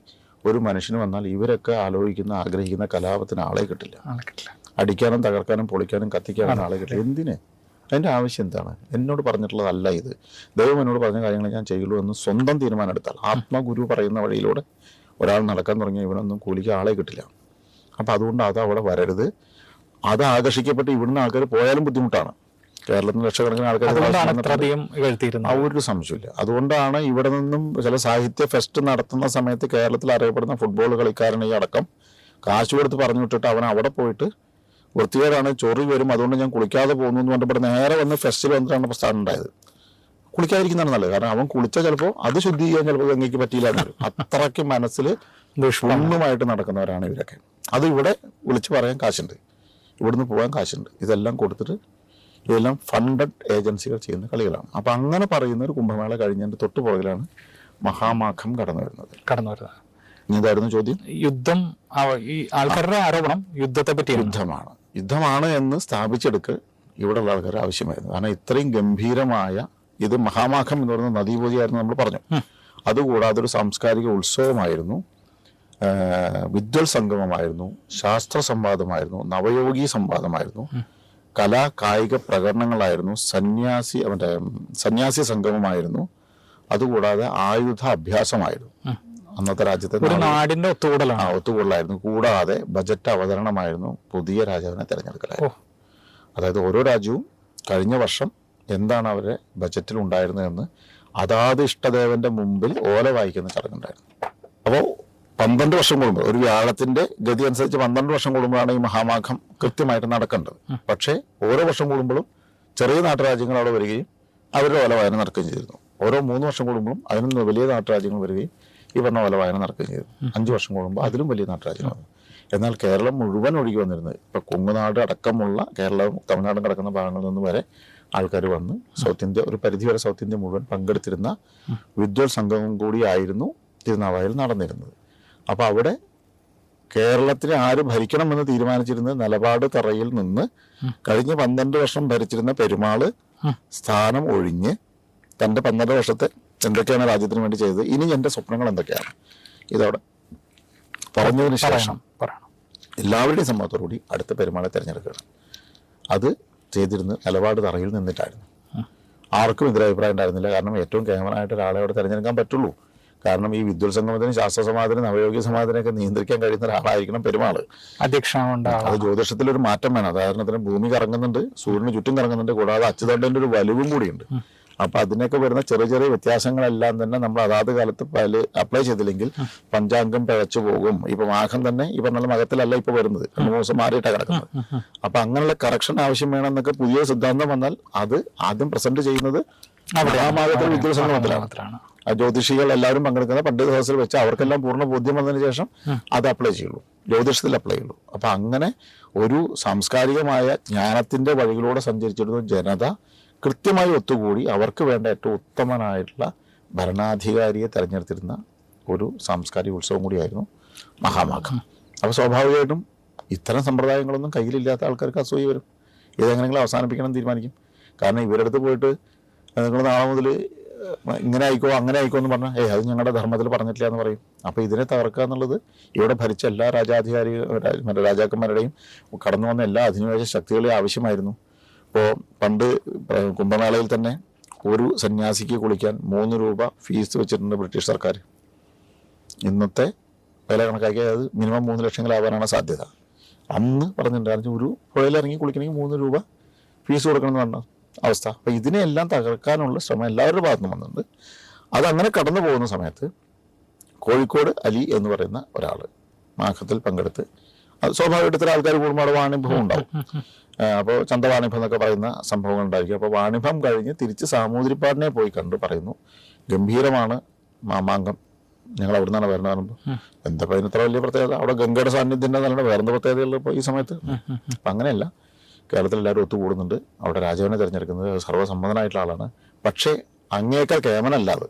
ഒരു മനുഷ്യന് വന്നാൽ ഇവരൊക്കെ ആലോചിക്കുന്ന ആഗ്രഹിക്കുന്ന കലാപത്തിന് ആളെ കിട്ടില്ല. അടിക്കാനും തകർക്കാനും പൊളിക്കാനും കത്തിക്കാനും ആളെ കിട്ടില്ല. എന്തിന്? അതിൻ്റെ ആവശ്യം എന്താണ്? എന്നോട് പറഞ്ഞിട്ടുള്ളതല്ല ഇത്. ദൈവം എന്നോട് പറഞ്ഞ കാര്യങ്ങൾ ഞാൻ ചെയ്യുള്ളൂ എന്ന് സ്വന്തം തീരുമാനം എടുത്താൽ, ആത്മഗുരു പറയുന്ന വഴിയിലൂടെ ഒരാൾ നടക്കാൻ തുടങ്ങിയ ഇവനൊന്നും കൂലിക്ക് ആളെ കിട്ടില്ല. അപ്പം അതുകൊണ്ട് അത് അവിടെ വരരുത്. അത് ആകർഷിക്കപ്പെട്ട് ഇവിടുന്ന് ആൾക്കാർ പോയാലും ബുദ്ധിമുട്ടാണ്. കേരളത്തിൽ ലക്ഷക്കണക്കിന് ആൾക്കാർ ആ ഒരു സംശയമില്ല. അതുകൊണ്ടാണ് ഇവിടെ നിന്നും ചില സാഹിത്യ ഫെസ്റ്റ് നടത്തുന്ന സമയത്ത് കേരളത്തിൽ അറിയപ്പെടുന്ന ഫുട്ബോൾ കളിക്കാരനെ അടക്കം കാശ് കൊടുത്ത് പറഞ്ഞു വിട്ടിട്ട് അവൻ അവിടെ പോയിട്ട് വൃത്തികേടാണ്, ചൊറി വരും, അതുകൊണ്ട് ഞാൻ കുളിക്കാതെ പോകുന്നു എന്ന് പറഞ്ഞിട്ട് നേരെ വന്ന് ഫെസ്റ്റിൽ വന്നിട്ടാണ് പ്രസ്ഥാനം ഉണ്ടായത്. കുളിക്കാതിരിക്കുന്നതാണ് നല്ലത്. കാരണം അവൻ കുളിച്ചാൽ ചിലപ്പോൾ അത് ശുദ്ധി ചെയ്യാൻ ചിലപ്പോൾ ഗംഗയ്ക്ക് പറ്റിയില്ല. അത്രയ്ക്ക് മനസ്സിൽ ദുഷ്പൂർണ്ണമായിട്ട് നടക്കുന്നവരാണ് ഇവരൊക്കെ. അത് ഇവിടെ വിളിച്ച് പറയാൻ കാശുണ്ട്, ഇവിടുന്ന് പോകാൻ കാശുണ്ട്. ഇതെല്ലാം കൊടുത്തിട്ട് ഇതെല്ലാം ഫണ്ടഡ് ഏജൻസികൾ ചെയ്യുന്ന കളികളാണ്. അപ്പം അങ്ങനെ പറയുന്ന ഒരു കുംഭമേള കഴിഞ്ഞതിൻ്റെ തൊട്ട് പുറകിലാണ് മഹാമാഘം കടന്നു വരുന്നത്. ഇതായിരുന്നു ചോദ്യം. യുദ്ധം, ഈ ആൾക്കാരുടെ ആരോപണം യുദ്ധത്തെ പറ്റി. യുദ്ധമാണ് എന്ന് സ്ഥാപിച്ചെടുക്ക് ഇവിടെയുള്ള ആൾക്കാർ ആവശ്യമായിരുന്നു. കാരണം ഇത്രയും ഗംഭീരമായ ഇത് മഹാമാഘം എന്ന് പറയുന്ന നദീപൂജയായിരുന്നു നമ്മൾ പറഞ്ഞു. അതുകൂടാതെ ഒരു സാംസ്കാരിക ഉത്സവമായിരുന്നു, വിദ്വൽ സംഗമമായിരുന്നു, ശാസ്ത്ര സംവാദമായിരുന്നു, നവയോഗി സംവാദമായിരുന്നു, കലാ കായിക പ്രകടനങ്ങളായിരുന്നു, സന്യാസി സംഗമമായിരുന്നു, അതുകൂടാതെ ആയുധ അഭ്യാസമായിരുന്നു. അന്നത്തെ രാജ്യത്തെ നാടിന്റെ ഒത്തുകൂടലായിരുന്നു. കൂടാതെ ബജറ്റ് അവതരണമായിരുന്നു, പുതിയ രാജാവിനെ തിരഞ്ഞെടുക്കലായിരുന്നു. അതായത് ഓരോ രാജ്യവും കഴിഞ്ഞ വർഷം എന്താണ് അവരുടെ ബജറ്റിൽ ഉണ്ടായിരുന്നതെന്ന് അതാത് ഇഷ്ടദേവന്റെ മുമ്പിൽ ഓല വായിക്കുന്ന ചടങ്ങുണ്ടായിരുന്നു. അപ്പോൾ 12 വർഷം കൂടുമ്പോൾ, ഒരു വ്യാഴത്തിന്റെ ഗതി അനുസരിച്ച് 12 വർഷം കൂടുമ്പോഴാണ് ഈ മഹാമാഘം കൃത്യമായിട്ട് നടക്കേണ്ടത്. പക്ഷേ ഓരോ വർഷം കൂടുമ്പോഴും ചെറിയ നാട്ടുരാജ്യങ്ങൾ അവിടെ വരികയും അവരുടെ ഓല വായന നടക്കുകയും ചെയ്തിരുന്നു. ഓരോ 3 വർഷം കൂടുമ്പോഴും അതിനും വലിയ നാട്ടുരാജ്യങ്ങൾ വരികയും ഈ പറഞ്ഞ ഓല വായന നടക്കുകയും ചെയ്തു. 5 വർഷം കൂടുമ്പോൾ അതിലും വലിയ നാട്ടുരാജ്യങ്ങൾ വന്നു. എന്നാൽ കേരളം മുഴുവൻ ഒഴുകി വന്നിരുന്നത്, ഇപ്പം കുങ്ങനാട് അടക്കമുള്ള കേരളവും തമിഴ്നാടും കിടക്കുന്ന ഭാഗങ്ങളിൽ നിന്ന് വരെ ആൾക്കാർ വന്ന് സൗത്ത് ഇന്ത്യ, ഒരു പരിധിവരെ സൗത്ത് ഇന്ത്യ മുഴുവൻ പങ്കെടുത്തിരുന്ന വിദ്വൽ സംഗമം കൂടിയായിരുന്നു തിരുനാവായിൽ നടന്നിരുന്നത്. അപ്പോൾ അവിടെ കേരളത്തിനെ ആര് ഭരിക്കണമെന്ന് തീരുമാനിച്ചിരുന്നത് നിലപാട് തറയിൽ നിന്ന് കഴിഞ്ഞ 12 വർഷം ഭരിച്ചിരുന്ന പെരുമാള് സ്ഥാനം ഒഴിഞ്ഞ് തൻ്റെ 12 വർഷത്തെ എന്തൊക്കെയാണ് രാജ്യത്തിന് വേണ്ടി ചെയ്തത്, ഇനി എൻ്റെ സ്വപ്നങ്ങൾ എന്തൊക്കെയാണ്, ഇതവിടെ പറഞ്ഞതിന് ശേഷം എല്ലാവരുടെയും സമ്മതത്തോടുകൂടി അടുത്ത പെരുമാളെ തിരഞ്ഞെടുക്കുകയാണ്. അത് ചെയ്തിരുന്ന് നിലപാട് തറയിൽ നിന്നിട്ടായിരുന്നു. ആർക്കും എതിരഭിപ്രായം ഉണ്ടായിരുന്നില്ല. കാരണം ഏറ്റവും കേമനായിട്ട് ഒരാളെ അവിടെ തിരഞ്ഞെടുക്കാൻ പറ്റുള്ളൂ. കാരണം ഈ വിദ്വൽ സംഗമത്തിന്, ശാസ്ത്ര സമാധാനം, നവയോഗി സമാധാനമൊക്കെ നിയന്ത്രിക്കാൻ കഴിയുന്ന ഒരാളായിരിക്കണം പെരുമാള്. അത് ജ്യോതിഷത്തിലൊരു മാറ്റം വേണം. ഉദാഹരണത്തിന് ഭൂമി കറങ്ങുന്നുണ്ട്, സൂര്യന് ചുറ്റും കറങ്ങുന്നുണ്ട്, കൂടാതെ അച്ചുതണ്ടിന്റെ ഒരു വലിവും കൂടിയുണ്ട്. അപ്പൊ അതിനൊക്കെ വരുന്ന ചെറിയ ചെറിയ വ്യത്യാസങ്ങളെല്ലാം തന്നെ നമ്മൾ അതാത് കാലത്ത് അപ്ലൈ ചെയ്തില്ലെങ്കിൽ പഞ്ചാംഗം പിഴച്ചു പോകും. ഇപ്പൊ മാഘം തന്നെ ഈ പറഞ്ഞ മകത്തിലല്ല ഇപ്പൊ വരുന്നത്, 2 ദിവസം മാറിയിട്ടാണ് കിടക്കുന്നത്. അപ്പൊ അങ്ങനെയുള്ള കറക്ഷൻ ആവശ്യം വേണമെന്നൊക്കെ പുതിയ സിദ്ധാന്തം വന്നാൽ അത് ആദ്യം പ്രസന്റ് ചെയ്യുന്നത് മഹാമാഘത്തിൽ വിദ്വൽ സംഗമത്തിലാണ്. ജ്യോതിഷികൾ എല്ലാവരും പങ്കെടുക്കുന്ന പണ്ഡിത സദസ്സിൽ വെച്ച് അവർക്കെല്ലാം പൂർണ്ണ ബോധ്യം വന്നതിന് ശേഷം അത് അപ്ലൈ ചെയ്യുള്ളൂ, ജ്യോതിഷത്തിൽ അപ്ലൈ ചെയ്യുള്ളൂ. അപ്പൊ അങ്ങനെ ഒരു സാംസ്കാരികമായ ജ്ഞാനത്തിന്റെ വഴികളിലൂടെ സഞ്ചരിച്ചിരുന്ന ജനത കൃത്യമായി ഒത്തുകൂടി അവർക്ക് വേണ്ട ഏറ്റവും ഉത്തമനായിട്ടുള്ള ഭരണാധികാരിയെ തെരഞ്ഞെടുത്തിരുന്ന ഒരു സാംസ്കാരിക ഉത്സവം കൂടിയായിരുന്നു മഹാമാഘം. അപ്പോൾ സ്വാഭാവികമായിട്ടും ഇത്തരം സമ്പ്രദായങ്ങളൊന്നും കയ്യിലില്ലാത്ത ആൾക്കാർക്ക് അസൂയ വരും. ഇതെങ്ങനെയെങ്കിലും അവസാനിപ്പിക്കണം തീരുമാനിക്കും. കാരണം ഇവരുടെ അടുത്ത് പോയിട്ട് നിങ്ങൾ നാളെ മുതൽ ഇങ്ങനെ ആയിക്കോ അങ്ങനെ ആയിക്കോ എന്ന് പറഞ്ഞാൽ അത് ഞങ്ങളുടെ ധർമ്മത്തിൽ പറഞ്ഞിട്ടില്ല എന്ന് പറയും. അപ്പോൾ ഇതിനെ തകർക്കുക എന്നുള്ളത് ഇവിടെ ഭരിച്ച എല്ലാ രാജാക്കന്മാരുടെയും കടന്നു വന്ന എല്ലാ അധിനിവേശ ശക്തികളെയും ആവശ്യമായിരുന്നു. ഇപ്പോൾ പണ്ട് കുംഭമേളയിൽ തന്നെ ഒരു സന്യാസിക്ക് കുളിക്കാൻ 3 രൂപ ഫീസ് വെച്ചിട്ടുണ്ട് ബ്രിട്ടീഷ് സർക്കാർ. ഇന്നത്തെ വില കണക്കാക്കിയാൽ അത് മിനിമം 3 ലക്ഷങ്ങളാവാനാണ് സാധ്യത. അന്ന് പറഞ്ഞിട്ടുണ്ടായിരുന്നു ഒരു പുഴയിലിറങ്ങി കുളിക്കണമെങ്കിൽ 3 രൂപ ഫീസ് കൊടുക്കണമെന്ന് പറഞ്ഞ അവസ്ഥ. അപ്പം ഇതിനെല്ലാം തകർക്കാനുള്ള ശ്രമം എല്ലാവരുടെ ഭാഗത്തുനിന്ന് വന്നിട്ടുണ്ട്. അതങ്ങനെ കടന്നു പോകുന്ന സമയത്ത് കോഴിക്കോട് അലി എന്ന് പറയുന്ന ഒരാൾ മാഘത്തിൽ പങ്കെടുത്ത്, അത് സ്വാഭാവികമായിട്ട് ഇത്തരം ആൾക്കാർ കൂടുമ്പോൾ അവിടെ വാണിഭം ഉണ്ടാവും. അപ്പോൾ ചന്തവാണിഭം എന്നൊക്കെ പറയുന്ന സംഭവങ്ങൾ ഉണ്ടായിരിക്കും. അപ്പോൾ വാണിഭം കഴിഞ്ഞ് തിരിച്ച് സാമൂതിരിപ്പാടിനെ പോയി കണ്ടു പറയുന്നു, ഗംഭീരമാണ് മാമാങ്കം, ഞങ്ങൾ അവിടെ നിന്നാണ് വരുന്നത് പറയുമ്പോൾ എന്താ അതിന് ഇത്ര വലിയ പ്രത്യേകത, അവിടെ ഗംഗയുടെ സാന്നിധ്യം നല്ല വേറെ പ്രത്യേകതയുള്ള ഇപ്പോൾ ഈ സമയത്ത്. അപ്പം അങ്ങനെയല്ല, കേരളത്തിൽ എല്ലാവരും ഒത്തുകൂടുന്നുണ്ട്. അവിടെ രാജാവിനെ തിരഞ്ഞെടുക്കുന്നത് സർവ്വസമ്മതനായിട്ടുള്ള ആളാണ്. പക്ഷേ അങ്ങേക്കാൾ കേമനല്ലാതെ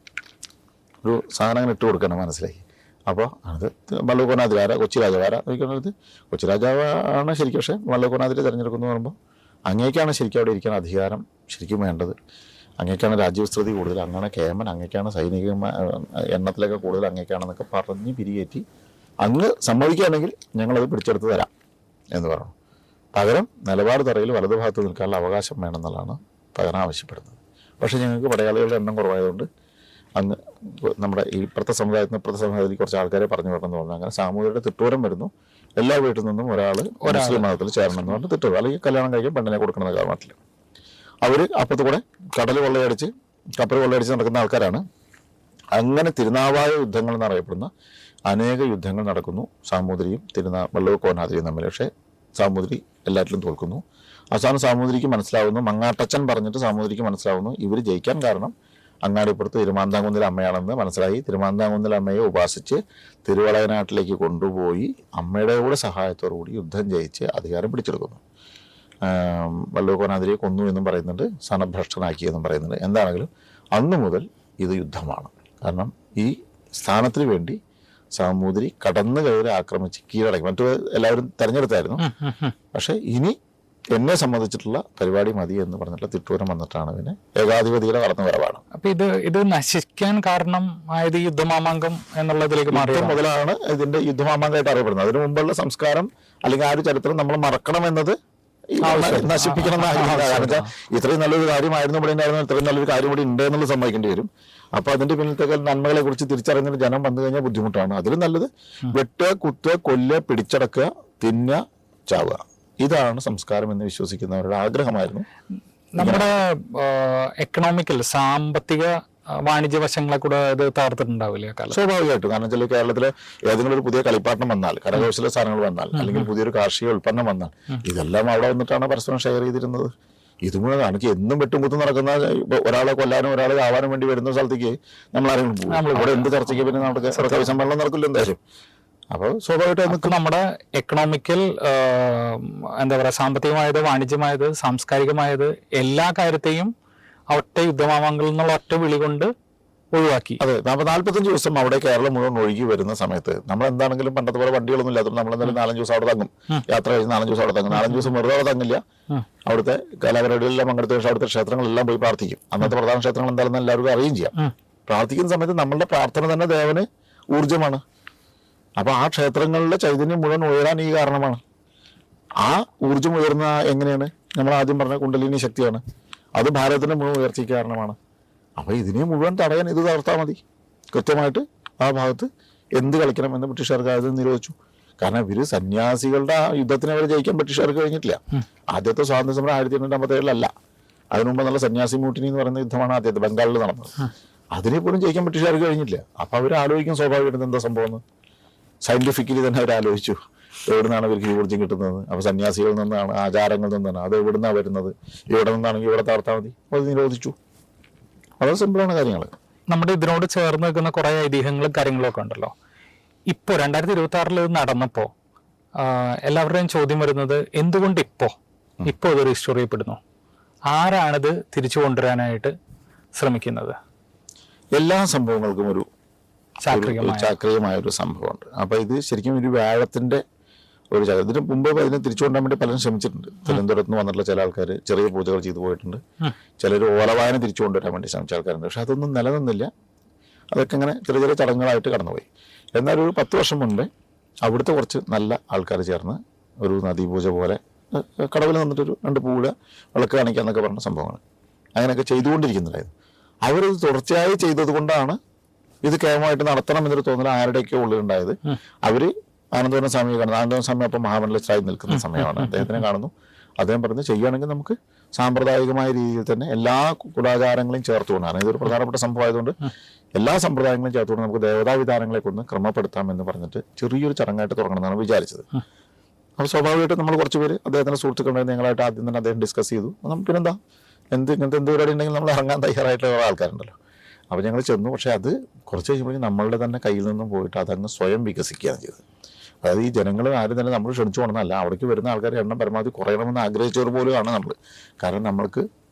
ഒരു സാധനം അങ്ങനെ ഇട്ട് കൊടുക്കണം, മനസ്സിലാക്കി. അപ്പോൾ അത് മല്ലൂക്കോനാതിരാര കൊച്ചി രാജാവാര നോക്കുന്നത് കൊച്ചി രാജാവാണ് ശരിക്കും. പക്ഷേ മല്ലൂക്കോനാതിരെ തിരഞ്ഞെടുക്കുന്നു പറയുമ്പോൾ അങ്ങേക്കാണ് ശരിക്കും അവിടെ ഇരിക്കാൻ അധികാരം ശരിക്കും വേണ്ടത്. അങ്ങേക്കാണ് രാജ്യവിസ്തൃതി കൂടുതൽ, അങ്ങനെ കേമൻ, അങ്ങേക്കാണ് സൈനിക എണ്ണത്തിലൊക്കെ കൂടുതൽ, അങ്ങേക്കാണെന്നൊക്കെ പറഞ്ഞ് പിരികേറ്റി അങ്ങ് സമ്മതിക്കുകയാണെങ്കിൽ ഞങ്ങളത് പിടിച്ചെടുത്ത് തരാം എന്ന് പറഞ്ഞു. പകരം നിലപാട് തറയിൽ വലതുഭാഗത്ത് നിൽക്കാനുള്ള അവകാശം വേണമെന്നുള്ളതാണ് പകരം ആവശ്യപ്പെടുന്നത്. പക്ഷേ ഞങ്ങൾക്ക് പടയാളികളുടെ എണ്ണം കുറവായതുകൊണ്ട് അങ്ങ് നമ്മുടെ ഈ ഇപ്പുറത്തെ സമുദായത്തിൽ കുറച്ച് ആൾക്കാരെ പറഞ്ഞു വിടണമെന്ന് പറഞ്ഞു. അങ്ങനെ സാമൂഹികരുടെ തിട്ടൂരം വരുന്നു. എല്ലാ വീട്ടിൽ നിന്നും ഒരാൾ മുസ്ലിം മതത്തിൽ ചേരണമെന്ന് പറഞ്ഞ് തിട്ടൂരം, അല്ലെങ്കിൽ കല്യാണം കഴിക്കാൻ പെണ്ണിനെ കൊടുക്കണമെന്ന് കാരണത്തില്ല. അവർ അപ്പുറത്ത് കൂടെ കടൽ കൊള്ളയടിച്ച് കപ്പൽ കൊള്ളയടിച്ച് നടക്കുന്ന ആൾക്കാരാണ്. അങ്ങനെ തിരുനാവായ യുദ്ധങ്ങൾ എന്നറിയപ്പെടുന്ന അനേക യുദ്ധങ്ങൾ നടക്കുന്നു സാമൂതിരിയും വല്ലൂക്കോനാതിരിയും തമ്മിൽ. പക്ഷേ സാമൂതിരി എല്ലാറ്റിലും തോൽക്കുന്നു. അവസാനം സാമൂതിരിക്ക് മനസ്സിലാവുന്നു, മങ്ങാട്ടച്ചൻ പറഞ്ഞിട്ട് സാമൂതിരിക്ക് മനസ്സിലാവുന്നു ഇവർ ജയിക്കാൻ കാരണം അങ്ങാടിപ്പുറത്ത് തിരുമാന്താംകുന്നിലെ അമ്മയാണെന്ന് മനസ്സിലായി. തിരുമാന്താംകുന്നിലെ അമ്മയെ ഉപാസിച്ച് തിരുവളയനാട്ടിലേക്ക് കൊണ്ടുപോയി അമ്മയുടെ കൂടെ സഹായത്തോടു കൂടി യുദ്ധം ജയിച്ച് അധികാരം പിടിച്ചെടുക്കുന്നു. വല്ലൂക്കോനാതിരിയെ കൊന്നു എന്നും പറയുന്നുണ്ട്, സനഭ്രഷ്ടനാക്കി എന്നും പറയുന്നുണ്ട്. എന്താണെങ്കിലും അന്നു മുതൽ ഇത് യുദ്ധമാണ്. കാരണം ഈ സ്ഥാനത്തിന് വേണ്ടി സാമൂതിരി കടന്നു കയറി ആക്രമിച്ച് കീഴടക്കി. മറ്റു എല്ലാവരും തെരഞ്ഞെടുത്തായിരുന്നു. പക്ഷെ ഇനി എന്നെ സംബന്ധിച്ചിട്ടുള്ള പരിപാടി മതി എന്ന് പറഞ്ഞിട്ടുള്ള തിട്ടൂരം വന്നിട്ടാണ് പിന്നെ ഏകാധിപതിയുടെ കടന്നു വരവാണ്. അപ്പൊ ഇത് നശിക്കാൻ കാരണം ആയത് യുദ്ധമാമാങ്കം എന്നുള്ളതിലേക്ക് മാറി മുതലാണ് ഇതിന്റെ യുദ്ധമാമാങ്കമായിട്ട് അറിയപ്പെടുന്നത്. അതിനു മുമ്പുള്ള സംസ്കാരം അല്ലെങ്കിൽ ആ ഒരു ചരിത്രം നമ്മൾ മറക്കണമെന്നത് നശിപ്പിക്കണം എന്നാണ്. കാരണം വെച്ചാൽ ഇത്രയും നല്ലൊരു കാര്യമായിരുന്നു ഇവിടെ ഉണ്ടായിരുന്നു, ഇത്രയും നല്ലൊരു കാര്യം ഇവിടെ ഉണ്ട് എന്നുള്ളത് സമ്മതിക്കേണ്ടി വരും. അപ്പൊ അതിന്റെ പിന്നിലത്തെ നന്മകളെ കുറിച്ച് തിരിച്ചറിഞ്ഞിട്ട് ജനം വന്നു കഴിഞ്ഞാൽ ബുദ്ധിമുട്ടാണ്. അതിലും നല്ലത് വെട്ടുക, കുത്തുക, കൊല്ലുക, പിടിച്ചടക്കുക, തിന്നുക, ചാവുക. ഇതാണ് സംസ്കാരം എന്ന് വിശ്വസിക്കുന്നവരുടെ ആഗ്രഹമായിരുന്നു. നമ്മുടെ എക്കണോമിക്കൽ സാമ്പത്തിക വാണിജ്യ വശങ്ങളെ കൂടെ അത് തകർത്തിട്ടുണ്ടാവില്ലേ? സ്വാഭാവികമായിട്ടും. കാരണം വെച്ചാൽ കേരളത്തിലെ ഏതെങ്കിലും ഒരു പുതിയ കളിപ്പാട്ടം വന്നാൽ, കരകൗശല സാധനങ്ങൾ വന്നാൽ, അല്ലെങ്കിൽ പുതിയൊരു കാർഷിക ഉൽപ്പന്നം വന്നാൽ ഇതെല്ലാം അവിടെ വന്നിട്ടാണ് പരസ്പരം ഷെയർ ചെയ്തിരുന്നത്. ഇതുകൂടെ എനിക്ക് എന്നും വെട്ടുമുത്തും നടക്കുന്ന ഒരാളെ കൊല്ലാനും ഒരാളെ ആവാനും വേണ്ടി വരുന്ന സ്ഥലത്തേക്ക് നമ്മൾ ആരെങ്കിലും പോകും. അവിടെ എന്ത് ചർച്ചയ്ക്ക് പിന്നെ നമുക്ക് സമ്മേളനം നടക്കില്ല എന്തായാലും. അപ്പോൾ സ്വാഭാവികമായിട്ട് നമ്മുടെ എക്കണോമിക്കൽ എന്താ പറയുക, സാമ്പത്തികമായത്, വാണിജ്യമായത്, സാംസ്കാരികമായത് എല്ലാ കാര്യത്തെയും ഒറ്റ യുദ്ധമാമാങ്കളിൽ നിന്നുള്ള ഒറ്റ വിളി കൊണ്ട് ഒഴിവാക്കി. അതെ, 45 ദിവസം അവിടെ കേരളം മുഴുവൻ ഒഴുകി വരുന്ന സമയത്ത് നമ്മൾ എന്താണെങ്കിലും പണ്ടത്തെ പോലെ വണ്ടികളൊന്നും ഇല്ലാത്തപ്പോൾ നമ്മൾ എന്തായാലും 4-5 ദിവസം അവിടെ തങ്ങും. യാത്ര കഴിഞ്ഞ് 4-5 ദിവസം അവിടെ തങ്ങും. 4-5 ദിവസം വെറുതെ അവിടെ തങ്ങില്ല. അവിടുത്തെ കലാപരിപാടികളെല്ലാം പങ്കെടുത്ത ശേഷം അവിടുത്തെ ക്ഷേത്രങ്ങളെല്ലാം പോയി പ്രാർത്ഥിക്കും. അന്നത്തെ പ്രധാന ക്ഷേത്രങ്ങൾ എന്തായാലും എല്ലാവർക്കും അറിയുകയും ചെയ്യാം. പ്രാർത്ഥിക്കുന്ന സമയത്ത് നമ്മളുടെ പ്രാർത്ഥന തന്നെ ദേവന് ഊർജ്ജമാണ്. അപ്പൊ ആ ക്ഷേത്രങ്ങളിലെ ചൈതന്യം മുഴുവൻ ഉയരാൻ ഈ കാരണമാണ്. ആ ഊർജ്ജം ഉയർന്ന എങ്ങനെയാണ്? നമ്മൾ ആദ്യം പറഞ്ഞ കുണ്ടലിനി ശക്തിയാണ്. അത് ഭാരതത്തിന്റെ മുഴുവൻ ഉയർച്ചയ്ക്ക് കാരണമാണ്. അപ്പൊ ഇതിനെ മുഴുവൻ തടയാൻ ഇത് തകർത്താൽ മതി. കൃത്യമായിട്ട് ആ ഭാഗത്ത് എന്ത് കളിക്കണം എന്ന് ബ്രിട്ടീഷുകാർക്ക് അത് നിരോധിച്ചു. കാരണം ഇവര് സന്യാസികളുടെ ആ യുദ്ധത്തിന് അവർ ജയിക്കാൻ ബ്രിട്ടീഷുകാർക്ക് കഴിഞ്ഞിട്ടില്ല. ആദ്യത്തെ സ്വാതന്ത്ര്യ സമരം 1857 അതിനു മുമ്പ് നല്ല സന്യാസി മൂട്ടിനി എന്ന് പറയുന്ന യുദ്ധമാണ് ആദ്യത്തെ ബംഗാളിൽ നടന്നത്. അതിനെ പോലും ജയിക്കാൻ ബ്രിട്ടീഷുകാർക്ക് കഴിഞ്ഞിട്ടില്ല. അപ്പൊ അവർ ആലോചിക്കും സ്വാഭാവികമായിട്ട് എന്താ സംഭവം. സയന്റിഫിക്കലി തന്നെ അവർ ആലോചിച്ചു എവിടുന്നാണ് ഇവർക്ക് ഈ ഊർജ്ജം കിട്ടുന്നത്. അപ്പൊ സന്യാസികളിൽ നിന്നാണ്, ആചാരങ്ങളിൽ നിന്നാണ്, അത് എവിടുന്നാണ് വരുന്നത്. ഇവിടെ നിന്നാണെങ്കിൽ ഇവിടെ തകർത്താൽ മതി, അത് നിരോധിച്ചു. വളരെ സിമ്പിളാണ് കാര്യങ്ങൾ. നമ്മുടെ ഇതിനോട് ചേർന്ന് നിൽക്കുന്ന കുറെ ഐതിഹ്യങ്ങളും കാര്യങ്ങളും ഒക്കെ ഉണ്ടല്ലോ. ഇപ്പോൾ 2026 നടന്നപ്പോ എല്ലാവരുടെയും ചോദ്യം വരുന്നത് എന്തുകൊണ്ട് ഇപ്പോ ഇത് രജിസ്റ്റർ ചെയ്യപ്പെടുന്നു? ആരാണിത് തിരിച്ചു കൊണ്ടുവരാനായിട്ട് ശ്രമിക്കുന്നത്? എല്ലാ സംഭവങ്ങൾക്കും ഒരു ചാക്രികമായ ഒരു സംഭവമുണ്ട്. അപ്പൊ ഇത് ശരിക്കും ഒരു വ്യാഴത്തിന്റെ ഒരു ഇതിന് മുമ്പ് അതിനെ തിരിച്ചു കൊണ്ടുവരാൻ വേണ്ടി പലരും ശ്രമിച്ചിട്ടുണ്ട്. തിരുവനന്തപുരത്ത് നിന്ന് വന്നിട്ടുള്ള ചില ആൾക്കാർ ചെറിയ പൂജകൾ ചെയ്തു പോയിട്ടുണ്ട്. ചിലർ ഓലവായന തിരിച്ചു കൊണ്ടുവരാൻ വേണ്ടി ശ്രമിച്ച ആൾക്കാരുണ്ട്. പക്ഷെ അതൊന്നും നിലനിന്നില്ല. അതൊക്കെ ഇങ്ങനെ ചെറിയ ചെറിയ ചടങ്ങുകളായിട്ട് കടന്നുപോയി. എന്നാൽ ഒരു 10 വർഷം മുൻപേ അവിടുത്തെ കുറച്ച് നല്ല ആൾക്കാർ ചേർന്ന് ഒരു നദീപൂജ പോലെ കടവിൽ നിന്നിട്ടൊരു 2 പൂഴ വിളക്ക് കാണിക്കുക എന്നൊക്കെ പറഞ്ഞ സംഭവങ്ങൾ അങ്ങനെയൊക്കെ ചെയ്തുകൊണ്ടിരിക്കുന്നുണ്ടായിരുന്നു. അവരത് തുടർച്ചയായി ചെയ്തത് കൊണ്ടാണ് ഇത് കേവലമായിട്ട് നടത്തണം എന്നൊരു തോന്നൽ ആരുടെയൊക്കെ ഉള്ളിലുണ്ടായത്. അവര് ആനന്ദവന സ്വാമിയെ കാണുന്നു. ആനന്ദവന സ്വാമി അപ്പം മഹാമണ്ഡലസ്ഥായി നിൽക്കുന്ന സമയമാണ്. അദ്ദേഹത്തിനെ കാണുന്നു. അദ്ദേഹം പറഞ്ഞ് ചെയ്യുകയാണെങ്കിൽ നമുക്ക് സാമ്പ്രദായികമായ രീതിയിൽ തന്നെ എല്ലാ കുലാചാരങ്ങളെയും ചേർത്തുകൊണ്ടാണ്, ഇതൊരു പ്രധാനപ്പെട്ട സംഭവമായതുകൊണ്ട് എല്ലാ സമ്പ്രദായങ്ങളും ചേർത്തുകൊണ്ട് നമുക്ക് ദേവതാവിധാനങ്ങളെ കൊന്ന് ക്രമപ്പെടുത്താമെന്ന് പറഞ്ഞിട്ട് ചെറിയൊരു ചടങ്ങായിട്ട് തുടങ്ങണമെന്നാണ് വിചാരിച്ചത്. അപ്പോൾ സ്വാഭാവികമായിട്ടും നമ്മൾ കുറച്ച് പേര് അദ്ദേഹത്തിന്റെ സുഹൃത്തുക്കളുണ്ടായിരുന്നു. ഞങ്ങളായിട്ട് ആദ്യം തന്നെ അദ്ദേഹം ഡിസ്കസ് ചെയ്തു. നമുക്ക് പിന്നെന്താ ഇങ്ങനത്തെ എന്ത് പരിപാടി ഉണ്ടെങ്കിൽ നമ്മൾ ഇറങ്ങാൻ തയ്യാറായിട്ടുള്ള ആൾക്കാരുണ്ടല്ലോ. അപ്പോൾ ഞങ്ങൾ ചെന്നു. പക്ഷേ അത് കുറച്ച് കഴിയുമ്പോഴേക്കും നമ്മളുടെ തന്നെ കയ്യിൽ നിന്നും പോയിട്ട് അതങ്ങ് സ്വയം വികസിക്കുകയാണ് ചെയ്തത്. അതായത് ഈ ജനങ്ങൾ ആരും തന്നെ നമ്മൾ ക്ഷണിച്ചു കൊണ്ടല്ല, അവിടേക്ക് വരുന്ന ആൾക്കാരുടെ എണ്ണം പരമാവധി കുറയണമെന്ന് ആഗ്രഹിച്ചവർ പോലുമാണ് നമ്മൾ. കാരണം നമ്മൾക്ക്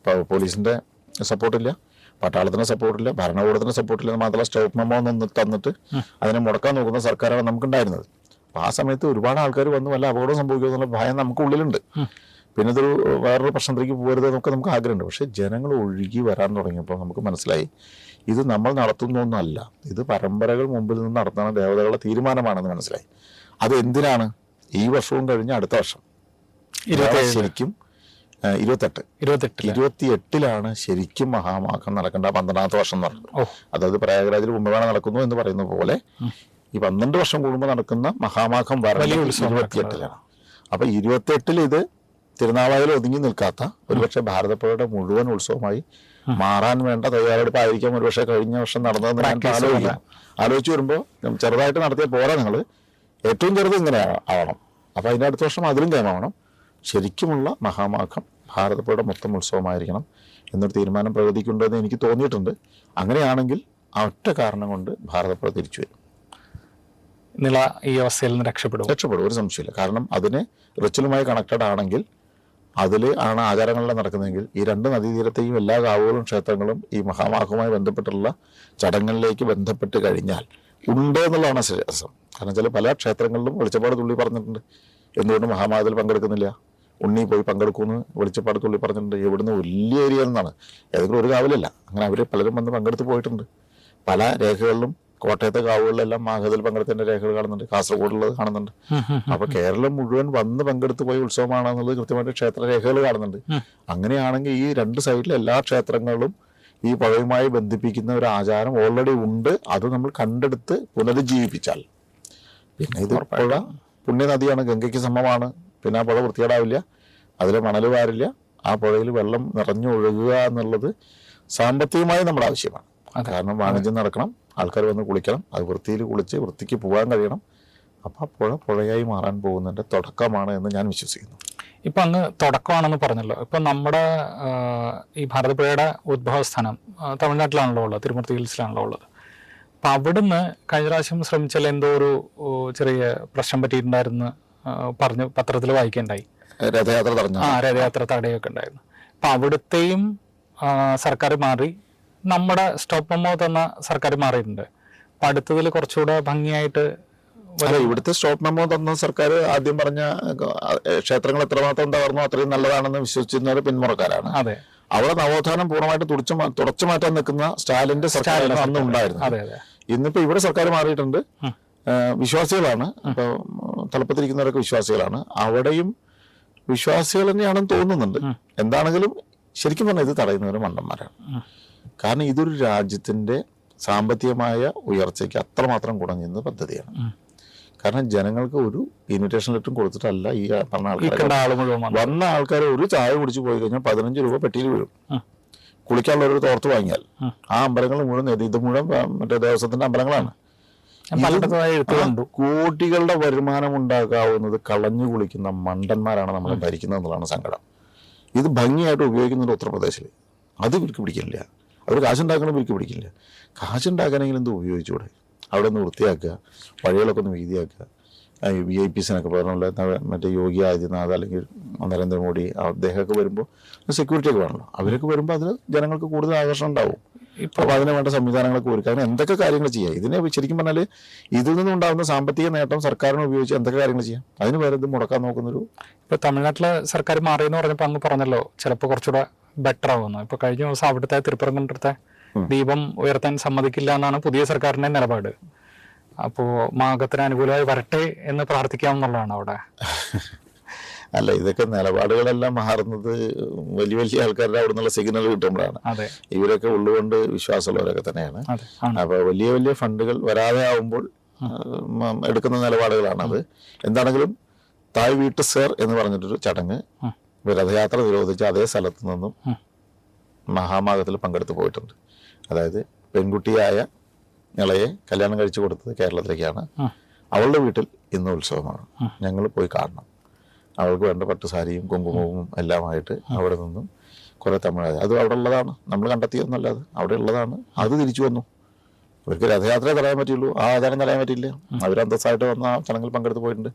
പോലീസിൻ്റെ സപ്പോർട്ടില്ല, പട്ടാളത്തിന് സപ്പോർട്ടില്ല, ഭരണകൂടത്തിന് സപ്പോർട്ടില്ല, മാത്രമല്ല സ്റ്റോപ്പ് മെമ്മോ ഒന്ന് തന്നിട്ട് അതിനെ മുടക്കാൻ നോക്കുന്ന സർക്കാരാണ് നമുക്കുണ്ടായിരുന്നത്. അപ്പോൾ ആ സമയത്ത് ഒരുപാട് ആൾക്കാർ വന്ന് വല്ല അപകടം സംഭവിക്കുമോ എന്നുള്ള ഭയം നമുക്ക് ഉള്ളിലുണ്ട്. പിന്നെ ഇതൊരു വേറൊരു പ്രശ്നത്തിലേക്ക് പോകരുത് എന്നൊക്കെ നമുക്ക് ആഗ്രഹമുണ്ട്. പക്ഷേ ജനങ്ങൾ ഒഴുകി വരാൻ തുടങ്ങിയപ്പോൾ നമുക്ക് മനസ്സിലായി ഇത് നമ്മൾ നടത്തുന്നൊന്നുമല്ല, ഇത് പരമ്പരകൾ മുമ്പിൽ നിന്ന് നടത്തുന്ന ദേവതകളുടെ തീരുമാനമാണെന്ന് മനസ്സിലായി. അത് എന്തിനാണ്? ഈ വർഷവും കഴിഞ്ഞ് അടുത്ത വർഷം ശരിക്കും 28-ലാണ് ശരിക്കും മഹാമാഘം നടക്കേണ്ട 12ാമത്തെ വർഷം എന്ന് പറയുന്നത്. അതായത് പ്രയാഗരാജിൽ കുംഭമേള നടക്കുന്നു എന്ന് പറയുന്ന പോലെ ഈ 12 വർഷം കൂടുമ്പോൾ നടക്കുന്ന മഹാമാഘം വരുന്നത് 28-ലാണ്. അപ്പൊ 28-ൽ ഇത് തിരുനാവായിൽ ഒതുങ്ങി നിൽക്കാത്ത ഒരുപക്ഷെ ഭാരതപ്പുഴയുടെ മുഴുവൻ ഉത്സവമായി മാറാൻ വേണ്ട തയ്യാറെടുപ്പായിരിക്കാം ഒരുപക്ഷെ കഴിഞ്ഞ വർഷം നടന്നതെന്ന് ഞാൻ ആലോചിച്ച് വരുമ്പോൾ ചെറുതായിട്ട് നടത്തിയ പോരാ, നിങ്ങൾ ഏറ്റവും ചെറുത് ഇങ്ങനെ ആവണം. അപ്പൊ അതിൻ്റെ അടുത്ത വർഷം അതിലും കേമാവണം. ശരിക്കുമുള്ള മഹാമാഘം ഭാരതപ്പുഴയുടെ മൊത്തം ഉത്സവമായിരിക്കണം എന്നൊരു തീരുമാനം പ്രകൃതിക്കുണ്ടെന്ന് എനിക്ക് തോന്നിയിട്ടുണ്ട്. അങ്ങനെയാണെങ്കിൽ ആ ഒറ്റ കാരണം കൊണ്ട് ഭാരതപ്പുഴ തിരിച്ചു വരും. ഈ അവസ്ഥയിൽ നിന്ന് രക്ഷപ്പെടും, ഒരു സംശയമില്ല. കാരണം അതിന് റിച്വലുമായി കണക്റ്റഡ് ആണെങ്കിൽ, അതിൽ ആണ് ആചാരങ്ങളെല്ലാം നടക്കുന്നതെങ്കിൽ ഈ രണ്ട് നദീതീരത്തെയും എല്ലാ കാവുകളും ക്ഷേത്രങ്ങളും ഈ മഹാമാഘവുമായി ബന്ധപ്പെട്ടുള്ള ചടങ്ങുകളിലേക്ക് ബന്ധപ്പെട്ട് കഴിഞ്ഞാൽ ഉണ്ട് എന്നുള്ളതാണ് രസം. കാരണം വെച്ചാൽ പല ക്ഷേത്രങ്ങളിലും വെളിച്ചപ്പാട് തുള്ളി പറഞ്ഞിട്ടുണ്ട്. എന്തുകൊണ്ട് മഹാമാഘത്തിൽ പങ്കെടുക്കുന്നില്ല, ഉണ്ണി പോയി പങ്കെടുക്കുമെന്ന് വെളിച്ചപ്പാട് തുള്ളി പറഞ്ഞിട്ടുണ്ട്. ഇവിടുന്ന് വലിയ ഏരിയ എന്നാണ്, ഏതെങ്കിലും ഒരു കാവിലല്ല. അങ്ങനെ അവർ പലരും വന്ന് പങ്കെടുത്ത് പോയിട്ടുണ്ട്. പല രേഖകളിലും കോട്ടയത്തെ കാവുകളിലെല്ലാം മാഘത്തിൽ പങ്കെടുത്തതിന്റെ രേഖകൾ കാണുന്നുണ്ട്, കാസർഗോഡുള്ളത് കാണുന്നുണ്ട്. അപ്പൊ കേരളം മുഴുവൻ വന്ന് പങ്കെടുത്ത് പോയ ഉത്സവമാണെന്നുള്ളത് കൃത്യമായിട്ട് ക്ഷേത്ര രേഖകൾ കാണുന്നുണ്ട്. അങ്ങനെയാണെങ്കിൽ ഈ രണ്ട് സൈഡിലെ എല്ലാ ക്ഷേത്രങ്ങളും ഈ പുഴയുമായി ബന്ധിപ്പിക്കുന്ന ഒരു ആചാരം ഓൾറെഡി ഉണ്ട്. അത് നമ്മൾ കണ്ടെടുത്ത് പുനരുജ്ജീവിപ്പിച്ചാൽ, പിന്നെ ഇത് പുഴ പുണ്യനദിയാണ്, ഗംഗയ്ക്ക് സമമാണ്. പിന്നെ ആ പുഴ വൃത്തികേടാവില്ല, അതിൽ മണൽ വാരില്ല, ആ പുഴയിൽ വെള്ളം നിറഞ്ഞൊഴുകുക എന്നുള്ളത് സാമ്പത്തികമായി നമ്മുടെ ആവശ്യമാണ്. കാരണം വാണിജ്യം നടക്കണം, ആൾക്കാർ വന്ന് കുളിക്കണം, അത് വൃത്തിയിൽ കുളിച്ച് വൃത്തിക്ക് പോകാൻ കഴിയണം. അപ്പം ആ പുഴ പുഴയായി മാറാൻ പോകുന്നതിൻ്റെ തുടക്കമാണ് എന്ന് ഞാൻ വിശ്വസിക്കുന്നു. ഇപ്പം അങ്ങ് തുടക്കമാണെന്ന് പറഞ്ഞല്ലോ. ഇപ്പം നമ്മുടെ ഈ ഭാരതപ്പുഴയുടെ ഉദ്ഭവസ്ഥാനം തമിഴ്നാട്ടിലാണല്ലോ ഉള്ളത്, തിരുമൂർത്തി ഹിൽസിലാണല്ലോ ഉള്ളത്. അപ്പം അവിടുന്ന് കഴിഞ്ഞ പ്രാവശ്യം ശ്രമിച്ചാൽ എന്തോ ഒരു ചെറിയ പ്രശ്നം പറ്റിയിട്ടുണ്ടായിരുന്നു പറഞ്ഞു, പത്രത്തിൽ വായിക്കുകയുണ്ടായി. രഥയാത്ര തടയൊക്കെ ഉണ്ടായിരുന്നു. അപ്പം അവിടുത്തെയും സർക്കാർ മാറി, നമ്മുടെ സ്റ്റോപ്പ് മെമ്മോ തന്ന സർക്കാർ മാറിയിട്ടുണ്ട്. അപ്പം അടുത്തതിൽ കുറച്ചുകൂടെ ഭംഗിയായിട്ട് ഇവിടുത്തെ സ്റ്റോപ്പ് മെമ്മോ തന്ന സർക്കാർ ആദ്യം പറഞ്ഞ ക്ഷേത്രങ്ങൾ എത്രമാത്രം തകർന്നോ അത്രയും നല്ലതാണെന്ന് വിശ്വസിച്ചിരുന്നവർ പിന്മുറക്കാരാണ്. അതെ, അവിടെ നവോത്ഥാനം പൂർണ്ണമായിട്ട് തുടച്ചു മാറ്റാൻ നിൽക്കുന്ന സ്റ്റാലിന്റെ സർക്കാർ അന്ന് ഉണ്ടായിരുന്നു. ഇന്നിപ്പോ ഇവിടെ സർക്കാർ മാറിയിട്ടുണ്ട്, വിശ്വാസികളാണ്. ഇപ്പൊ തലപ്പത്തിരിക്കുന്നവരൊക്കെ വിശ്വാസികളാണ്. അവിടെയും വിശ്വാസികൾ തന്നെയാണെന്ന് തോന്നുന്നുണ്ട്. എന്താണെങ്കിലും ശരിക്കും പറഞ്ഞാൽ ഇത് തടയുന്നവർ മണ്ടന്മാരാണ്. കാരണം ഇതൊരു രാജ്യത്തിന്റെ സാമ്പത്തികമായ ഉയർച്ചയ്ക്ക് അത്രമാത്രം ഗുണം ചെയ്യുന്ന പദ്ധതിയാണ്. കാരണം ജനങ്ങൾക്ക് ഒരു ഇൻവിറ്റേഷൻ ലെറ്ററും കൊടുത്തിട്ടല്ല ഈ പറഞ്ഞ ആൾക്കാർ വന്ന ആൾക്കാർ ഒരു ചായ കുടിച്ച് പോയി കഴിഞ്ഞാൽ 15 രൂപ പെട്ടിയിൽ വീഴും. കുളിക്കാനുള്ള ഒരു തോർത്ത് വാങ്ങിയാൽ ആ അമ്പലങ്ങൾ മുഴുവൻ ഇത് മുഴുവൻ മറ്റേ ദേവസ്വത്തിന്റെ അമ്പലങ്ങളാണ്. കോടികളുടെ വരുമാനം ഉണ്ടാക്കാവുന്നത് കളഞ്ഞു കുളിക്കുന്ന മണ്ടന്മാരാണ് നമ്മളെ ഭരിക്കുന്നത് എന്നുള്ളതാണ് സങ്കടം. ഇത് ഭംഗിയായിട്ട് ഉപയോഗിക്കുന്നുണ്ട് ഉത്തർപ്രദേശിൽ, അത് ഇവർക്ക് പിടിക്കില്ല. അവർ കാശുണ്ടാക്കണം, ഇവർക്ക് പിടിക്കില്ല. കാശുണ്ടാക്കാനെങ്കിൽ എന്ത് ഉപയോഗിച്ചുകൂടെ? അവിടെ ഒന്ന് വൃത്തിയാക്കുക, വഴികളൊക്കെ ഒന്ന് വീതിയാക്കുക. VIPസിനൊക്കെ പറഞ്ഞ മറ്റേ യോഗി ആദിത്യനാഥ് അല്ലെങ്കിൽ നരേന്ദ്രമോദി അദ്ദേഹമൊക്കെ വരുമ്പോൾ സെക്യൂരിറ്റി ഒക്കെ വേണമല്ലോ. അവരൊക്കെ വരുമ്പോൾ അതിൽ ജനങ്ങൾക്ക് കൂടുതൽ ആകർഷണം ഉണ്ടാവും. അപ്പോൾ അതിന് വേണ്ട സംവിധാനങ്ങളൊക്കെ ഒരുക്കുക, അങ്ങനെ എന്തൊക്കെ കാര്യങ്ങൾ ചെയ്യാം. ഇതിനെ ശരിക്കും പറഞ്ഞാൽ ഇതിൽ നിന്നുണ്ടാകുന്ന സാമ്പത്തിക നേട്ടം സർക്കാരിനെ ഉപയോഗിച്ച് എന്തൊക്കെ കാര്യങ്ങൾ ചെയ്യാം. അതിന് വേറെ ഇത് മുടക്കാൻ നോക്കുന്നൊരു ഇപ്പൊ തമിഴ്നാട്ടിലെ സർക്കാർ മാറിയെന്ന് പറഞ്ഞപ്പോൾ അങ്ങ് പറഞ്ഞല്ലോ ചിലപ്പോൾ കുറച്ചുകൂടെ ബെറ്റർ ആവുന്നു. ഇപ്പൊ കഴിഞ്ഞ ദിവസം അവിടുത്തെ തിരുപ്പരങ്കുன்றത്തെ ദീപം ഉയർത്താൻ സമ്മതിക്കില്ല എന്നാണ് പുതിയ സർക്കാരിന്റെ നിലപാട്. അപ്പോ മാഘത്തിന് അനുകൂലമായി വരട്ടെ എന്ന് പ്രാർത്ഥിക്കാമെന്നുള്ളതാണ് അവിടെ. അല്ല, ഇതൊക്കെ നിലപാടുകളെല്ലാം മാറുന്നത് വലിയ വലിയ ആൾക്കാരുടെ അവിടെ നിന്നുള്ള സിഗ്നൽ കിട്ടുമ്പോഴാണ്. ഇവരൊക്കെ ഉള്ളുകൊണ്ട് വിശ്വാസമുള്ളവരൊക്കെ തന്നെയാണ്. അപ്പൊ വലിയ വലിയ ഫണ്ടുകൾ വരാതെ ആവുമ്പോൾ എടുക്കുന്ന നിലപാടുകളാണത്. എന്താണെങ്കിലും തായ് വീട്ട് സേർ എന്ന് പറഞ്ഞിട്ടൊരു ചടങ്ങ് രഥയാത്ര നിരോധിച്ച അതേ സ്ഥലത്ത് നിന്നും മഹാമാഘത്തിൽ പങ്കെടുത്ത് പോയിട്ടുണ്ട്. അതായത് പെൺകുട്ടിയായ ഇളയെ കല്യാണം കഴിച്ചു കൊടുത്തത് കേരളത്തിലേക്കാണ്. അവളുടെ വീട്ടിൽ ഇന്ന് ഉത്സവമാണ്, ഞങ്ങൾ പോയി കാണണം. അവൾക്ക് വേണ്ട പട്ടുസാരിയും കുങ്കുമവും എല്ലാമായിട്ട് അവിടെ നിന്നും കുറെ തമിഴ്, അത് അവിടെ ഉള്ളതാണ്, നമ്മൾ കണ്ടെത്തിയൊന്നല്ല, അത് അവിടെ ഉള്ളതാണ്. അത് തിരിച്ചു വന്നു. അവർക്ക് രഥയാത്ര തടയാൻ പറ്റുള്ളൂ, ആ ആചാരം തടയാൻ പറ്റില്ല. അവർ അന്തസ്സായിട്ട് വന്ന ആ ചടങ്ങിൽ പങ്കെടുത്ത് പോയിട്ടുണ്ട്.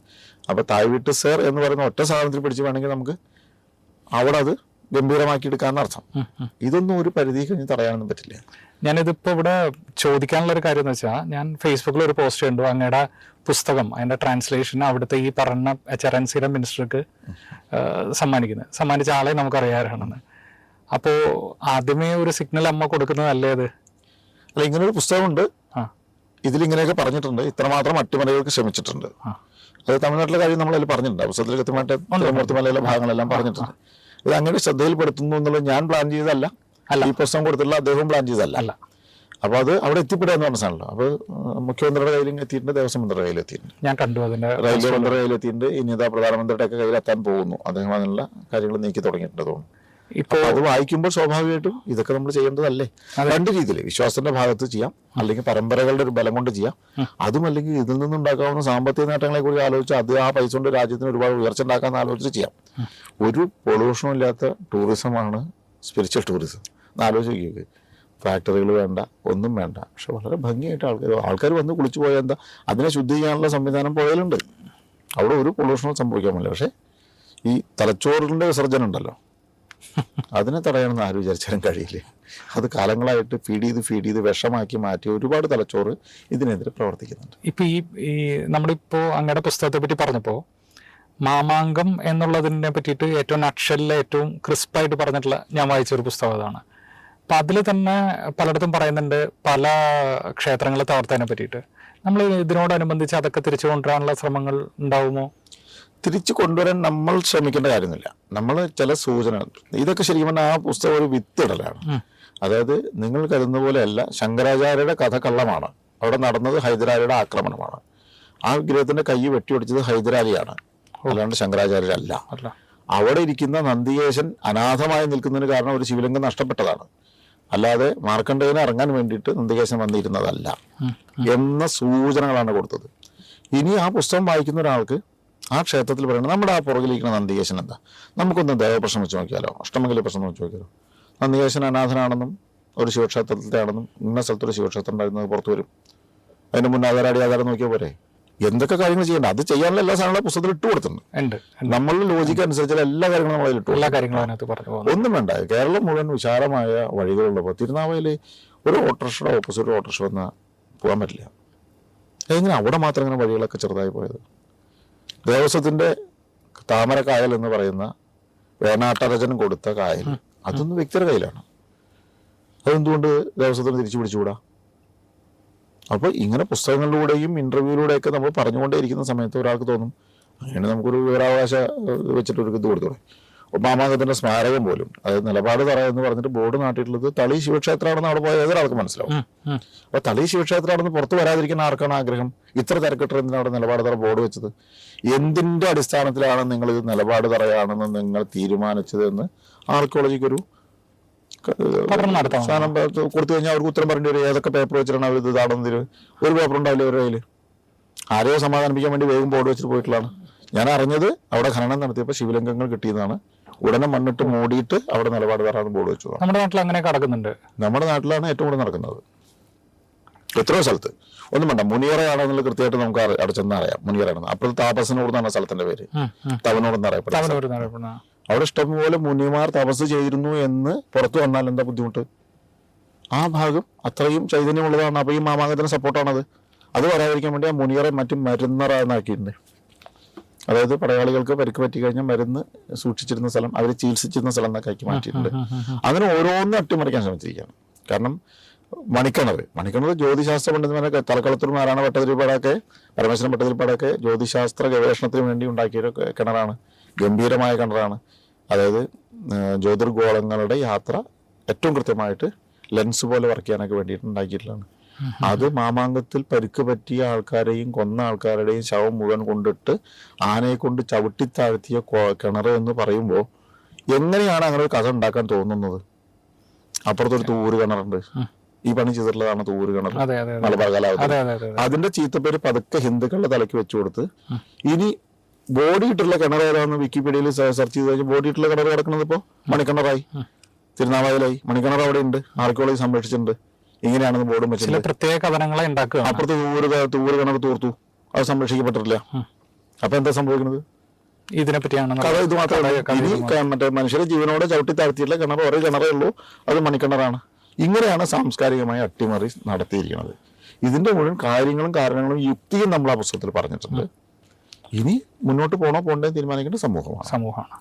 അപ്പൊ തായ്വീട്ട് സേർ എന്ന് പറയുന്ന ഒറ്റ സാധനത്തിൽ പിടിച്ച് വേണമെങ്കിൽ നമുക്ക് അവിടെ അത് ഗംഭീരമാക്കി എടുക്കാന്ന് അർത്ഥം. ഇതൊന്നും ഒരു പരിധി കഴിഞ്ഞ് തടയാനൊന്നും പറ്റില്ല. ഞാനിതിപ്പോ ഇവിടെ ചോദിക്കാനുള്ള ഒരു കാര്യം എന്ന് വെച്ചാൽ, ഞാൻ ഫേസ്ബുക്കിൽ ഒരു പോസ്റ്റ് കണ്ടു, അങ്ങയുടെ പുസ്തകം അതിന്റെ ട്രാൻസ്ലേഷൻ അവിടുത്തെ ഈ പറഞ്ഞ HRNCയുടെ മിനിസ്റ്റർക്ക് സമ്മാനിച്ച ആളെ നമുക്കറിയാറാണെന്ന്. അപ്പോ ആദ്യമേ ഒരു സിഗ്നൽ അമ്മ കൊടുക്കുന്നതല്ലേ അത്? അല്ല, ഇങ്ങനൊരു പുസ്തകമുണ്ട്, ഇതിലിങ്ങനെയൊക്കെ പറഞ്ഞിട്ടുണ്ട്, ഇത്രമാത്രം അട്ടിമറികൾക്ക് ശ്രമിച്ചിട്ടുണ്ട്. അത് തമിഴ്നാട്ടിലെ കാര്യം നമ്മളതിൽ പറഞ്ഞിട്ടുണ്ട്, പുസ്തകത്തിൽ കൃത്യമായിട്ട് മൂർത്തിമലയിലെ ഭാഗങ്ങളെല്ലാം പറഞ്ഞിട്ടുണ്ട്. ഇത് അങ്ങനെ ശ്രദ്ധയിൽപ്പെടുത്തുന്നു എന്നുള്ളത് ഞാൻ പ്ലാൻ ചെയ്തതല്ല, ഈ പുസ്തകം കൊടുത്തിട്ടുള്ള അദ്ദേഹവും പ്ലാൻ ചെയ്തതല്ല. അപ്പൊ അത് അവിടെ എത്തിപ്പെടുക എന്ന് പറഞ്ഞ സാധനമല്ലോ. അപ്പൊ മുഖ്യമന്ത്രിയുടെ കയ്യിലും എത്തിയിട്ടുണ്ട്, ദേവസ്വം മന്ത്രിയുടെ കയ്യിൽ എത്തിയിട്ടുണ്ട്, ഞാൻ കണ്ടു, അതിന്റെ റെയിൽവേ മന്ത്രിയുടെ കയ്യിൽ എത്തിയിട്ടുണ്ട്, ഇനി ഇതാ പ്രധാനമന്ത്രിയുടെ ഒക്കെ കയ്യിൽ എത്താൻ പോകുന്നു. അദ്ദേഹം അതിനുള്ള കാര്യങ്ങൾ നീക്കി തുടങ്ങിയിട്ടുണ്ട് തോന്നുന്നു. ഇപ്പോൾ അത് വായിക്കുമ്പോൾ സ്വാഭാവികമായിട്ടും ഇതൊക്കെ നമ്മൾ ചെയ്യേണ്ടതല്ലേ? രണ്ട് രീതിയിൽ, വിശ്വാസത്തിന്റെ ഭാഗത്ത് ചെയ്യാം, അല്ലെങ്കിൽ പരമ്പരകളുടെ ഒരു ബലം കൊണ്ട് ചെയ്യാം. അതും അല്ലെങ്കിൽ ഇതിൽ നിന്നുണ്ടാക്കാവുന്ന സാമ്പത്തിക നേട്ടങ്ങളെ കൂടി ആലോചിച്ച് അത് ആ പൈസ കൊണ്ട് രാജ്യത്തിന് ഒരുപാട് ഉയർച്ച ഉണ്ടാക്കാന്ന് ആലോചിച്ച് ചെയ്യാം. ഒരു പൊള്യൂഷനും ഇല്ലാത്ത ടൂറിസമാണ് സ്പിരിച്വൽ ടൂറിസം. ആലോചിക്കുക, ഫാക്ടറികൾ വേണ്ട, ഒന്നും വേണ്ട, പക്ഷെ വളരെ ഭംഗിയായിട്ട് ആൾക്കാർ വന്ന് കുളിച്ചു പോയാൽ എന്താ, അതിനെ ശുദ്ധീകരിക്കാനുള്ള സംവിധാനം പുഴയിലുണ്ട്, അവിടെ ഒരു പൊള്യൂഷനും സംഭവിക്കാൻ പറ്റില്ല. പക്ഷെ ഈ തലച്ചോറിൻ്റെ വിസർജനം ഉണ്ടല്ലോ, അതിനെ തടയണമെന്ന് ആരും വിചാരിച്ചാലും കഴിയില്ലേ. അത് കാലങ്ങളായിട്ട് ഫീഡ് ചെയ്ത് വിഷമാക്കി മാറ്റി ഒരുപാട് തലച്ചോറ് ഇതിനെതിരെ പ്രവർത്തിക്കുന്നുണ്ട്. ഇപ്പൊ ഈ നമ്മളിപ്പോ അങ്ങയുടെ പുസ്തകത്തെ പറ്റി പറഞ്ഞപ്പോ, മാമാങ്കം എന്നുള്ളതിനെ പറ്റിയിട്ട് ഏറ്റവും നക്ഷലിലെ ഏറ്റവും ക്രിസ്പായിട്ട് പറഞ്ഞിട്ടുള്ള ഞാൻ വായിച്ചൊരു പുസ്തകം അതാണ്. അപ്പൊ അതിൽ തന്നെ പലയിടത്തും പറയുന്നുണ്ട് പല ക്ഷേത്രങ്ങളെ തകർത്തതിനെ പറ്റിയിട്ട്. നമ്മൾ ഇതിനോടനുബന്ധിച്ച് അതൊക്കെ തിരിച്ചു കൊണ്ടുവരാനുള്ള ശ്രമങ്ങൾ ഉണ്ടാവുമോ? തിരിച്ചു കൊണ്ടുവരാൻ നമ്മൾ ശ്രമിക്കേണ്ട കാര്യമൊന്നുമില്ല. നമ്മൾ ചില സൂചനകൾ, ഇതൊക്കെ ശരിക്കും പറഞ്ഞാൽ ആ പുസ്തകം ഒരു വിത്തിടലാണ്. അതായത് നിങ്ങൾ കരുതുന്ന പോലെയല്ല, ശങ്കരാചാര്യരുടെ കഥ കള്ളമാണ്. അവിടെ നടന്നത് ഹൈദരാലിയുടെ ആക്രമണമാണ്. ആ വിഗ്രഹത്തിന്റെ കൈ വെട്ടിയൊടിച്ചത് ഹൈദരാലിയാണ്, അല്ലാണ്ട് ശങ്കരാചാര്യരല്ല. അവിടെ ഇരിക്കുന്ന നന്ദികേശൻ അനാഥമായി നിൽക്കുന്നതിന് കാരണം ഒരു ശിവലിംഗം നഷ്ടപ്പെട്ടതാണ്, അല്ലാതെ മാർക്കണ്ഡേയനെ ഇറങ്ങാൻ വേണ്ടിയിട്ട് നന്ദികേശൻ വന്നിരുന്നതല്ല എന്ന സൂചനകളാണ് കൊടുത്തത്. ഇനി ആ പുസ്തകം വായിക്കുന്ന ഒരാൾക്ക് ആ ക്ഷേത്രത്തിൽ പറയുന്നത് നമ്മുടെ ആ പുറകിലിരിക്കുന്ന നന്ദികേശൻ എന്താ, നമുക്കൊന്ന് ദേവപ്രശ്നം വെച്ച് നോക്കിയാലോ, അഷ്ടമംഗലി പ്രശ്നം വെച്ച് നോക്കിയാലോ. നന്ദികേശൻ അനാഥനാണെന്നും ഒരു ശിവക്ഷേത്രത്തിലത്തെ ആണെന്നും ഇന്ന സ്ഥലത്തൊരു ശിവക്ഷേത്രം ഉണ്ടായിരുന്നത് പുറത്തു വരും. അതിന് മുന്നേ ആധാരം നോക്കിയാൽ പോരെ. എന്തൊക്കെ കാര്യങ്ങൾ ചെയ്യേണ്ട, അത് ചെയ്യാനുള്ള എല്ലാ സാധനങ്ങളും പുസ്തകത്തിൽ ഇട്ട് കൊടുത്തിട്ടുണ്ട്. നമ്മളുടെ ലോജിക്ക് അനുസരിച്ചുള്ള എല്ലാ കാര്യങ്ങളും നമ്മളതിൽ ഇട്ടു. എല്ലാ കാര്യങ്ങളും ഒന്നും വേണ്ട. കേരളം മുഴുവൻ വിശാലമായ വഴികളുള്ളപ്പോൾ തിരുനാവായിൽ ഒരു ഓട്ടോറിക്ഷയുടെ ഓപ്പോസിറ്റ് ഓട്ടോറിക്ഷ വന്നാൽ പോകാൻ പറ്റില്ല. എങ്ങനെ അവിടെ മാത്രം ഇങ്ങനെ വഴികളൊക്കെ ചെറുതായി പോയത്? ദേവസ്വത്തിന്റെ താമര കായൽ എന്ന് പറയുന്ന വേണാട്ടരചൻ കൊടുത്ത കായൽ, അതൊന്നും വ്യക്തിയുടെ കയ്യിലാണ്. അതെന്തുകൊണ്ട് ദേവസ്വത്തിന് തിരിച്ചു പിടിച്ചുകൂടാ? അപ്പോൾ ഇങ്ങനെ പുസ്തകങ്ങളിലൂടെയും ഇന്റർവ്യൂയിലൂടെയൊക്കെ നമ്മൾ പറഞ്ഞുകൊണ്ടേയിരിക്കുന്ന സമയത്ത് ഒരാൾക്ക് തോന്നും അങ്ങനെ നമുക്കൊരു വിവരാവകാശ വെച്ചിട്ടൊരു ഇത് കൊടുത്തോളെ. മാമാങ്കത്തിന്റെ സ്മാരകം പോലും, അതായത് നിലപാട് തറ എന്ന് പറഞ്ഞിട്ട് ബോർഡ് നാട്ടിയിട്ടുള്ളത് തളി ശിവക്ഷേത്രമാണെന്ന് അവിടെ പോയ ഏതൊരാൾക്ക് മനസ്സിലാവും. അപ്പൊ തളി ശിവക്ഷേത്രമാണെന്ന് പുറത്ത് വരാതിരിക്കുന്ന ആർക്കാണ് ആഗ്രഹം? ഇത്ര തിരക്കിട്ട് എന്തിനാണ് അവിടെ നിലപാട് തറ ബോർഡ് വെച്ചത്? എന്തിന്റെ അടിസ്ഥാനത്തിലാണ് നിങ്ങൾ ഇത് നിലപാട് തറയാണെന്ന് നിങ്ങൾ തീരുമാനിച്ചത് എന്ന് ആർക്കിയോളജിക്കൊരു സാധനം കൊടുത്തു കഴിഞ്ഞാൽ അവർക്ക് ഉത്തരം പറയേണ്ടി വരും. ഏതൊക്കെ പേപ്പർ വെച്ചിട്ടാണ് അവർ ഇത് ഇതാണെന്നതിന് ഒരു പേപ്പർ ഉണ്ടാവില്ല അവരുടെ കയ്യിൽ. ആരെയോ സമാധാനിപ്പിക്കാൻ വേണ്ടി വേഗം ബോർഡ് വെച്ചിട്ട് പോയിട്ടുള്ളതാണ്. ഞാൻ അറിഞ്ഞത് അവിടെ ഖനനം നടത്തിയപ്പോൾ ശിവലിംഗങ്ങൾ കിട്ടിയതാണ്. ഉടനെ മണ്ണിട്ട് മൂടിയിട്ട് അവിടെ നിലപാട് തരാന്ന് ബോർഡ് വെച്ചു. നമ്മുടെ നാട്ടിൽ അങ്ങനെ നടക്കുന്നുണ്ട്. നമ്മുടെ നാട്ടിലാണ് ഏറ്റവും കൂടുതൽ നടക്കുന്നത്. എത്രയോ സ്ഥലത്ത് ഒന്നും വേണ്ട, മുനിയറയാണെന്നുള്ള കൃത്യമായിട്ട് നമുക്ക് അവിടെ ചെന്നാൽ അറിയാം മുനിയറയാണെന്ന്. അപ്പോൾ താപസനോട് എന്നാണ് സ്ഥലത്തിന്റെ പേര്, തവനോടെന്ന് അറിയപ്പെടുന്നത്. അവിടെ ഇഷ്ടംപോലെ മുനിമാർ തപസ് ചെയ്തിരുന്നു എന്ന് പുറത്തു വന്നാൽ എന്താ ബുദ്ധിമുട്ട്? ആ ഭാഗം അത്രയും ചൈതന്യമുള്ളതാണ്. അപ്പൊ ഈ മാമാങ്കത്തിന് സപ്പോർട്ടാണത്. അത് വരാതിരിക്കാൻ വേണ്ടി ആ മുനിയറെ മറ്റും മരുന്നറ എന്നാക്കിയിട്ടുണ്ട്. അതായത് പടയാളികൾക്ക് പരിക്ക് പറ്റി കഴിഞ്ഞാൽ മരുന്ന് സൂക്ഷിച്ചിരുന്ന സ്ഥലം, അവർ ചികിത്സിച്ചിരുന്ന സ്ഥലം എന്നൊക്കെ ആക്കി മാറ്റിയിട്ടുണ്ട്. അങ്ങനെ ഓരോന്നും അട്ടിമറിക്കാൻ ശ്രമിച്ചിരിക്കുകയാണ്. കാരണം മണിക്കിണർ ജ്യോതിശാസ്ത്ര പണ്ഡിതന്മാരൊക്കെ തലക്കളത്തൂർ നാരായണ ഭട്ടതിരിപ്പാടൊക്കെ പരമേശ്വരൻ ഭട്ടതിരിപ്പാടൊക്കെ ജ്യോതിശാസ്ത്ര ഗവേഷണത്തിന് വേണ്ടി ഉണ്ടാക്കിയ കിണറാണ്. ഗംഭീരമായ കിണറാണ്. അതായത് ജ്യോതിർഗോളങ്ങളുടെ യാത്ര ഏറ്റവും കൃത്യമായിട്ട് ലെൻസ് പോലെ വർക്ക് ചെയ്യാനൊക്കെ വേണ്ടിയിട്ട് ഉണ്ടാക്കിയിട്ടുള്ളതാണ്. അത് മാമാങ്കത്തിൽ പരിക്ക് പറ്റിയ ആൾക്കാരെയും കൊന്ന ആൾക്കാരുടെയും ശവം മുഴുവൻ കൊണ്ടിട്ട് ആനയെ കൊണ്ട് ചവിട്ടിത്താഴ്ത്തിയ കിണർ എന്ന് പറയുമ്പോൾ എങ്ങനെയാണ് അങ്ങനെ ഒരു കഥ ഉണ്ടാക്കാൻ തോന്നുന്നത്? അപ്പുറത്തൊരു തൂര് കിണറുണ്ട്, ഈ പണി ചെയ്തിട്ടുള്ളതാണ് തൂര് കിണർ മലബാർ കാലാവധി. അതിന്റെ ചീത്തപ്പേര് പതുക്കെ ഹിന്ദുക്കളുടെ തലയ്ക്ക് വെച്ചു കൊടുത്ത് ഇനി ബോഡി ഇട്ടുള്ള കിണർ ഏതാണെന്ന് വിക്കിപീഡിയയിൽ സെർച്ച് ചെയ്ത് കഴിഞ്ഞാൽ ബോഡി ഇട്ടുള്ള കിണർ കിടക്കുന്നത് ഇപ്പോൾ മണിക്കിണറായി. തിരുനാവായിലായി, മണിക്കിണർ അവിടെ ഉണ്ട്, ആർക്കിയോളജി സംരക്ഷിച്ചിട്ടുണ്ട്, ഇങ്ങനെയാണെന്ന് ബോർഡും ചില വെച്ചിട്ടുണ്ട്. പ്രത്യേക കഥനങ്ങളെ ഉണ്ടാക്കുക. അപ്പുറത്ത് തൂര് കിണർ തൂർത്തു, അത് സംരക്ഷിക്കപ്പെട്ടിട്ടില്ല. അപ്പൊ എന്താ സംഭവിക്കുന്നത്? ഇതിനെ പറ്റിയാണ് കഥ ഇത് മാത്രമേ. ഇനി മറ്റേ മനുഷ്യരെ ജീവനോടെ ചവിട്ടി താഴ്ത്തിയിട്ടുള്ള കിണർ ഒരേ കിണറേ ഉള്ളൂ, അത് മണിക്കിണറാണ്. ഇങ്ങനെയാണ് സാംസ്കാരികമായ അട്ടിമറി നടത്തിയിരിക്കുന്നത്. ഇതിന്റെ മുഴുവൻ കാര്യങ്ങളും കാരണങ്ങളും യുക്തിയും നമ്മൾ ആ പുസ്തകത്തിൽ പറഞ്ഞിട്ടുണ്ട്. ഇനി മുന്നോട്ട് പോകണോ പോകണ്ടേ തീരുമാനിക്കേണ്ട സമൂഹമാണ്.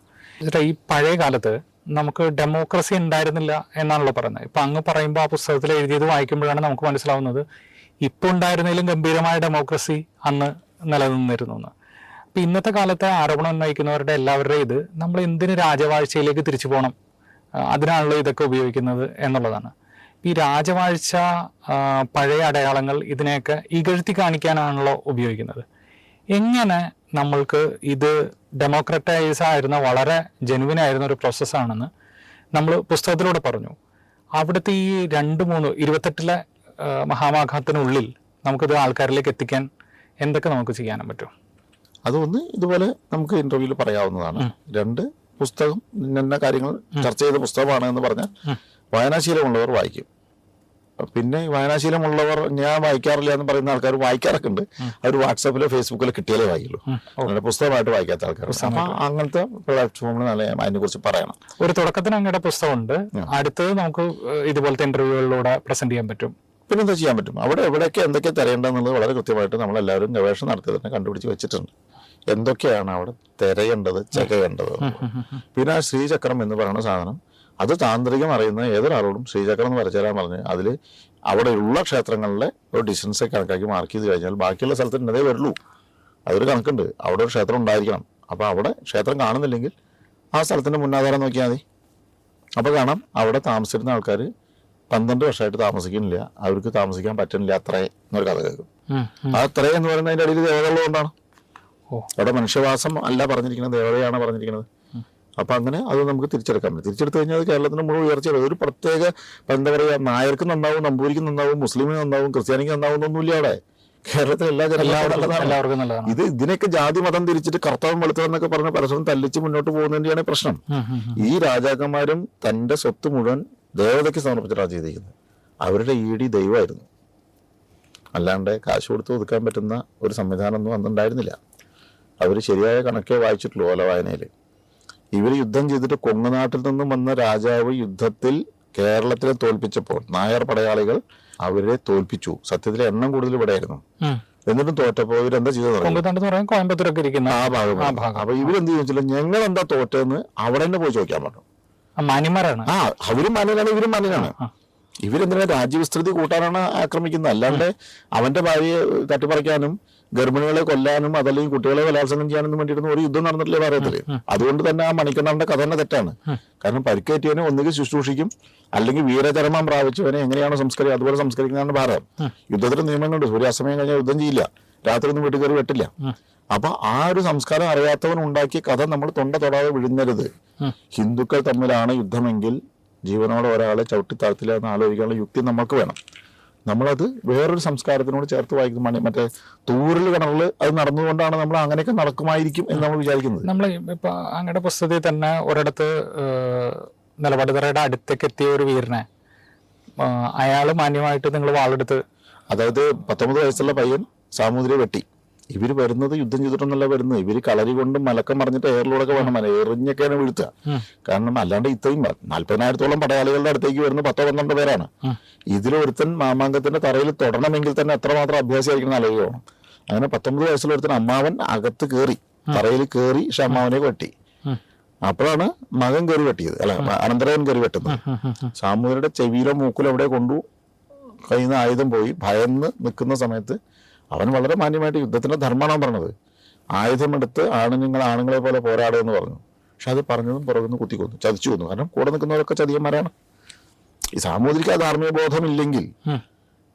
ഈ പഴയ കാലത്ത് നമുക്ക് ഡെമോക്രസി ഉണ്ടായിരുന്നില്ല എന്നാണല്ലോ പറയുന്നത്. ഇപ്പൊ അങ്ങ് പറയുമ്പോൾ ആ പുസ്തകത്തിൽ എഴുതിയത് വായിക്കുമ്പോഴാണ് നമുക്ക് മനസ്സിലാവുന്നത് ഇപ്പൊ ഉണ്ടായിരുന്നതിലും ഗംഭീരമായ ഡെമോക്രസി അന്ന് നിലനിന്നിരുന്നു എന്ന്. അപ്പൊ ഇന്നത്തെ കാലത്തെ ആരോപണം ഉന്നയിക്കുന്നവരുടെ എല്ലാവരുടെയും ഇത് നമ്മൾ എന്തിന് രാജവാഴ്ചയിലേക്ക് തിരിച്ചു പോകണം, അതിനാണല്ലോ ഇതൊക്കെ ഉപയോഗിക്കുന്നത് എന്നുള്ളതാണ്. ഈ രാജവാഴ്ച, പഴയ അടയാളങ്ങൾ, ഇതിനെയൊക്കെ ഇകഴ്ത്തി കാണിക്കാനാണല്ലോ ഉപയോഗിക്കുന്നത്. എങ്ങനെ നമ്മൾക്ക് ഇത് ഡെമോക്രറ്റൈസ് ആയിരുന്ന വളരെ ജെനുവിൻ ആയിരുന്ന ഒരു പ്രോസസ്സാണെന്ന് നമ്മൾ പുസ്തകത്തിലൂടെ പറഞ്ഞു. അവിടുത്തെ ഈ 28 മഹാമാഘത്തിനുള്ളിൽ നമുക്കിത് ആൾക്കാരിലേക്ക് എത്തിക്കാൻ എന്തൊക്കെ നമുക്ക് ചെയ്യാനും പറ്റും? അതൊന്ന് ഇതുപോലെ നമുക്ക് ഇന്റർവ്യൂവിൽ പറയാവുന്നതാണ്. 2 പുസ്തകം ഇന്ന കാര്യങ്ങൾ ചർച്ച ചെയ്ത പുസ്തകമാണ് എന്ന് പറഞ്ഞാൽ വായനാശീലമുള്ളവർ വായിക്കും. പിന്നെ വായനാശീലമുള്ളവർ ഞാൻ വായിക്കാറില്ല എന്ന് പറയുന്ന ആൾക്കാർ വായിക്കാറൊക്കെ ഉണ്ട്. അവർ വാട്സാപ്പിലോ ഫേസ്ബുക്കിലോ കിട്ടിയാലേ വായിക്കുള്ളൂ. അങ്ങനെ പുസ്തകമായിട്ട് വായിക്കാത്ത ആൾക്കാർ. അപ്പൊ അങ്ങനത്തെ പ്ലാറ്റ്ഫോമിൽ അതിനെ കുറിച്ച് പറയണം. ഒരു തുടക്കത്തിന് അങ്ങയുടെ പുസ്തകമുണ്ട്, അടുത്തത് നമുക്ക് ഇതുപോലത്തെ ഇന്റർവ്യൂകളിലൂടെ പ്രസന്റ് ചെയ്യാൻ പറ്റും. പിന്നെ എന്താ ചെയ്യാൻ പറ്റും? അവിടെ എവിടെയൊക്കെ എന്തൊക്കെ തിരയേണ്ടതെന്നുള്ളത് വളരെ കൃത്യമായിട്ട് നമ്മളെല്ലാവരും ഗവേഷണം നടത്തി തന്നെ കണ്ടുപിടിച്ച് വെച്ചിട്ടുണ്ട്. എന്തൊക്കെയാണ് അവിടെ തിരയേണ്ടത്, ചെകയേണ്ടത്. പിന്നെ ആ ശ്രീചക്രം എന്ന് പറയുന്ന സാധനം, അത് താന്ത്രികം അറിയുന്ന ഏതൊരാളോടും ശ്രീചക്രം എന്ന് വരച്ചാൽ പറഞ്ഞ് അതിൽ അവിടെയുള്ള ക്ഷേത്രങ്ങളിലെ ഒരു ഡിസ്റ്റൻസ് കണക്കാക്കി മാർക്ക് ചെയ്ത് കഴിഞ്ഞാൽ ബാക്കിയുള്ള സ്ഥലത്ത് ഇന്നതേ വരുള്ളൂ. അതൊരു കണക്കുണ്ട്. അവിടെ ഒരു ക്ഷേത്രം ഉണ്ടായിരിക്കണം. അപ്പോൾ അവിടെ ക്ഷേത്രം കാണുന്നില്ലെങ്കിൽ ആ സ്ഥലത്തിൻ്റെ മുന്നാധാരം നോക്കിയാൽ മതി. അപ്പോൾ കാണാം അവിടെ താമസിച്ചിരുന്ന ആൾക്കാർ 12 വർഷമായിട്ട് താമസിക്കുന്നില്ല, അവർക്ക് താമസിക്കാൻ പറ്റുന്നില്ല അത്രേ എന്നൊരു കഥ കേൾക്കും. ആ അത്രേ എന്ന് പറയുന്നത് അതിൻ്റെ അടിയിൽ ദേവതകളുകൊണ്ടാണ്. അവിടെ മനുഷ്യവാസം അല്ല പറഞ്ഞിരിക്കുന്നത്, ദേവതയാണ് പറഞ്ഞിരിക്കുന്നത്. അപ്പൊ അങ്ങനെ അത് നമുക്ക് തിരിച്ചെടുക്കാൻ പറ്റും. തിരിച്ചെടുത്തു കഴിഞ്ഞാൽ അത് കേരളത്തിന് മുഴുവൻ ഉയർച്ച. ഒരു പ്രത്യേക എന്താ പറയുക, നായർക്ക് നന്നാവും, നമ്പൂരിക്ക് നന്നാവും, മുസ്ലിമിന് നന്നാവും, ക്രിസ്ത്യാനിക്ക് നന്നാവും എന്നൊന്നുമില്ല. അവിടെ കേരളത്തിലെ എല്ലാ എല്ലാവർക്കും നല്ലതാണ്. ഇതിനൊക്കെ ജാതി മതം തിരിച്ചിട്ട് കർത്തവം വെളുത്തതെന്നൊക്കെ പറഞ്ഞ പരസ്പരം തല്ലിച്ച് മുന്നോട്ട് പോകുന്നതിന്റെയാണ് പ്രശ്നം. ഈ രാജാക്കന്മാരും തന്റെ സ്വത്ത് മുഴുവൻ ദേവതയ്ക്ക് സമർപ്പിച്ചിട്ടാണ് ചെയ്തിരിക്കുന്നത്. അവരുടെ ഈടി ദൈവമായിരുന്നു, അല്ലാണ്ട് കാശ് കൊടുത്ത് ഒതുക്കാൻ പറ്റുന്ന ഒരു സംവിധാനമൊന്നും അന്നുണ്ടായിരുന്നില്ല. അവർ ശരിയായ കണക്കേ വായിച്ചിട്ടുള്ളൂ ഓല വായനയിൽ. ഇവർ യുദ്ധം ചെയ്തിട്ട് കൊങ്ങനാട്ടിൽ നിന്നും വന്ന രാജാവ് യുദ്ധത്തിൽ കേരളത്തിലെ തോൽപ്പിച്ചപ്പോൾ നായർ പടയാളികൾ അവരെ തോൽപ്പിച്ചു. സത്യത്തിലെ എണ്ണം കൂടുതൽ ഇവിടെ ആയിരുന്നു. എന്നിട്ടും തോറ്റപ്പോ ഇവരെന്താ ചെയ്തത്? കോയമ്പത്തൂരൊക്കെ ഇരിക്കുന്ന ആ ഭാഗം. അപ്പൊ ഇവരെന്ത് ചോദിച്ചില്ല, ഞങ്ങൾ എന്താ തോറ്റെന്ന് അവിടെ തന്നെ പോയി ചോദിക്കാൻ പറഞ്ഞു. മാന്യന്മാരാണ്. അവരും മാന്യനാണ്, ഇവരും മാന്യനാണ്. ഇവരെന്തിനാ രാജ്യവിസ്തൃതി കൂട്ടാനാണ് ആക്രമിക്കുന്നത്. അല്ലാണ്ട് അവന്റെ ഭാര്യയെ തട്ടിപ്പറിക്കാനും ഗർഭിണികളെ കൊല്ലാനും അതല്ലെങ്കിൽ കുട്ടികളെ ബലാത്സംഗം ചെയ്യാനൊന്നും വേണ്ടിയിട്ടൊന്നും ഒരു യുദ്ധം നടന്നിട്ടില്ലേ ഭാരതത്തില്. അതുകൊണ്ട് തന്നെ ആ മണിക്കണ്ണന്റെ കഥ തന്നെ തെറ്റാണ്. കാരണം പരിക്കേറ്റിയവനെ ഒന്നുകിൽ ശുശ്രൂഷിക്കും, അല്ലെങ്കിൽ വീരചരമം പ്രാപിച്ചവനെ എങ്ങനെയാണോ സംസ്കരിക്കുക അതുപോലെ സംസ്കരിക്കുന്നതാണ് ഭാരതം. യുദ്ധത്തിന് നിയമങ്ങളുണ്ട്. സൂര്യാസ്തമയം കഴിഞ്ഞാൽ യുദ്ധം ചെയ്യില്ല, രാത്രി ഒന്നും വീട്ടിൽ കയറി വെട്ടില്ല. അപ്പൊ ആ ഒരു സംസ്കാരം അറിയാത്തവൻ ഉണ്ടാക്കിയ കഥ നമ്മൾ തൊണ്ട തൊടാതെ വിഴുന്നരുത്. ഹിന്ദുക്കൾ തമ്മിലാണ് യുദ്ധമെങ്കിൽ ജീവനോടെ ഒരാളെ ചവിട്ടിത്താഴ്ത്തില്ല എന്ന് ആലോചിക്കാനുള്ള യുക്തി നമുക്ക് വേണം. നമ്മളത് വേറൊരു സംസ്കാരത്തിനോട് ചേർത്ത് വായിക്കും. മറ്റേ തൂറിൽ കിണറിൽ അത് നടന്നുകൊണ്ടാണ് നമ്മൾ അങ്ങനെയൊക്കെ നടക്കുമായിരിക്കും എന്ന് നമ്മൾ വിചാരിക്കുന്നത്. നമ്മൾ ഇപ്പൊ അങ്ങയുടെ പുസ്തകത്തിൽ തന്നെ ഒരിടത്ത് നിലപാടുതറയുടെ അടുത്തേക്ക് എത്തിയ ഒരു വീരനെ അയാള് മാന്യമായിട്ട് നിങ്ങൾ വാളെടുത്ത്, അതായത് 19 വയസ്സുള്ള പയ്യൻ സാമൂതിരി വെട്ടി. ഇവർ വരുന്നത് യുദ്ധം ചെയ്തിട്ടൊന്നല്ല വരുന്നത്, ഇവര് കളരി കൊണ്ട് മലക്കം പറഞ്ഞിട്ട് എയറിലൂടെ വേണം എറിഞ്ഞൊക്കെയാണ് വീഴ്ത്തുക. കാരണം അല്ലാണ്ട് ഇത്രയും 40,000-ഓളം പടയാളികളുടെ അടുത്തേക്ക് വരുന്ന 10-12 പേരാണ്. ഇതിലൊരുത്തൻ മാമാങ്കത്തിന്റെ തറയിൽ തൊടണമെങ്കിൽ തന്നെ എത്രമാത്രം അഭ്യാസമായിരിക്കണം ആലോചിക്കണം. അങ്ങനെ 19 വയസ്സുള്ള ഒരുത്തൻ അമ്മാവൻ അകത്ത് കയറി തറയിൽ കയറി അമ്മാവനെ വെട്ടി. അപ്പോഴാണ് മകൻ കയറി വെട്ടിയത്, അല്ല അനന്തരവൻ കയറി വെട്ടുന്നത്. സാമൂതിരിയുടെ ചെവിയിലോ മൂക്കിലോ എവിടെ കൊണ്ടു കയ്യിൽ നിന്ന് ആയുധം പോയി ഭയന്ന് നിൽക്കുന്ന സമയത്ത് അവൻ വളരെ മാന്യമായിട്ട് യുദ്ധത്തിന്റെ ധർമ്മമാണ് പറഞ്ഞത്. ആയുധമെടുത്ത് ആണുങ്ങളെ പോലെ പോരാടുമെന്ന് പറഞ്ഞു. പക്ഷെ അത് പറഞ്ഞതും പുറകുന്ന് കുത്തിക്കൊന്നു, ചതിച്ചു കൊന്നു. കാരണം കൂടെ നിൽക്കുന്നവരൊക്കെ ചതിയന്മാരാണ്. ഈ സാമൂതിരിക്ക് ആ ധാർമ്മിക ബോധമില്ലെങ്കിൽ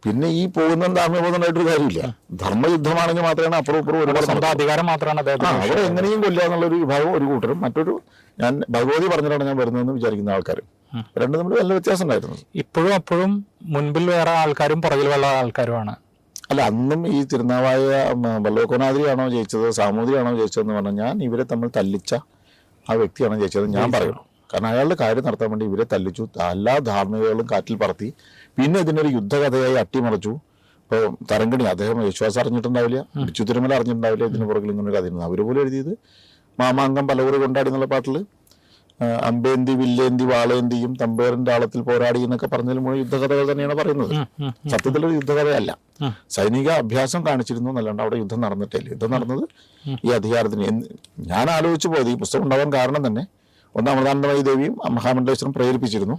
പിന്നെ ഈ പോകുന്ന ധാർമ്മിക ബോധം ഉണ്ടായിട്ടൊരു കാര്യമില്ല. ധർമ്മയുദ്ധമാണെങ്കിൽ മാത്രമാണ് അപ്പുറം ഇപ്പുറം ഒരുപാട് അധികാരം മാത്രമാണ് അവിടെ എങ്ങനെയും കൊല്ലുക എന്നുള്ളൊരു വിഭാഗം ഒരു കൂട്ടരും, മറ്റൊരു ഞാൻ ഭഗവതി പറഞ്ഞിട്ടാണ് ഞാൻ വരുന്നതെന്ന് വിചാരിക്കുന്ന ആൾക്കാരും. രണ്ടും തമ്മിൽ നല്ല വ്യത്യാസം ഉണ്ടായിരുന്നു. ഇപ്പോഴും അപ്പോഴും മുൻപിൽ വേറെ ആൾക്കാരും പുറകിൽ വേറെ ആൾക്കാരുമാണ്. അല്ല, അന്നും ഈ തിരുനാവായ വല്ലഭക്കോനാദ്രിയാണോ ജയിച്ചത് സാമൂതിരിയാണോ ജയിച്ചതെന്ന് പറഞ്ഞാൽ ഞാൻ ഇവരെ തമ്മിൽ തല്ലിച്ച ആ വ്യക്തിയാണോ ജയിച്ചത് ഞാൻ പറയുന്നു. കാരണം അയാളുടെ കാര്യം നടത്താൻ വേണ്ടി ഇവരെ തല്ലിച്ചു, എല്ലാ ധാർമ്മികതകളും കാറ്റിൽ പറത്തി. പിന്നെ ഇതിനൊരു യുദ്ധകഥയായി അട്ടിമറിച്ചു. ഇപ്പോൾ തരങ്കണി അദ്ദേഹം വിശ്വാസം അറിഞ്ഞിട്ടുണ്ടാവില്ല, ബിച്ചു തിരുമല അറിഞ്ഞിട്ടുണ്ടാവില്ല ഇതിന് പുറകിൽ ഇങ്ങനെ ഒരു കഥയുണ്ട്. അവർ പോലും എഴുതിയത് മാമാങ്കം പലകുറി കൊണ്ടാടി എന്നുള്ള പാട്ടിൽ അമ്പേന്തി വില്ലേന്തി വാളേന്തിയും തമ്പേറിന്റെ ആളത്തിൽ പോരാടി എന്നൊക്കെ പറഞ്ഞതിൽ മുഴുവൻ യുദ്ധകഥകൾ തന്നെയാണ് പറയുന്നത്. സത്യത്തിലൊരു യുദ്ധകഥയല്ല, സൈനിക അഭ്യാസം കാണിച്ചിരുന്നു എന്നല്ലാണ്ട് അവിടെ യുദ്ധം നടന്നിട്ടില്ല. യുദ്ധം നടന്നത് ഈ അധികാരത്തിന്. ഞാൻ ആലോചിച്ചു പോയത് ഈ പുസ്തകം ഉണ്ടാവാൻ കാരണം തന്നെ ഒന്ന് അമൃതാനന്ദമയി ദേവിയും മഹാമണ്ഡലേശ്വരം പ്രേരിപ്പിച്ചിരുന്നു.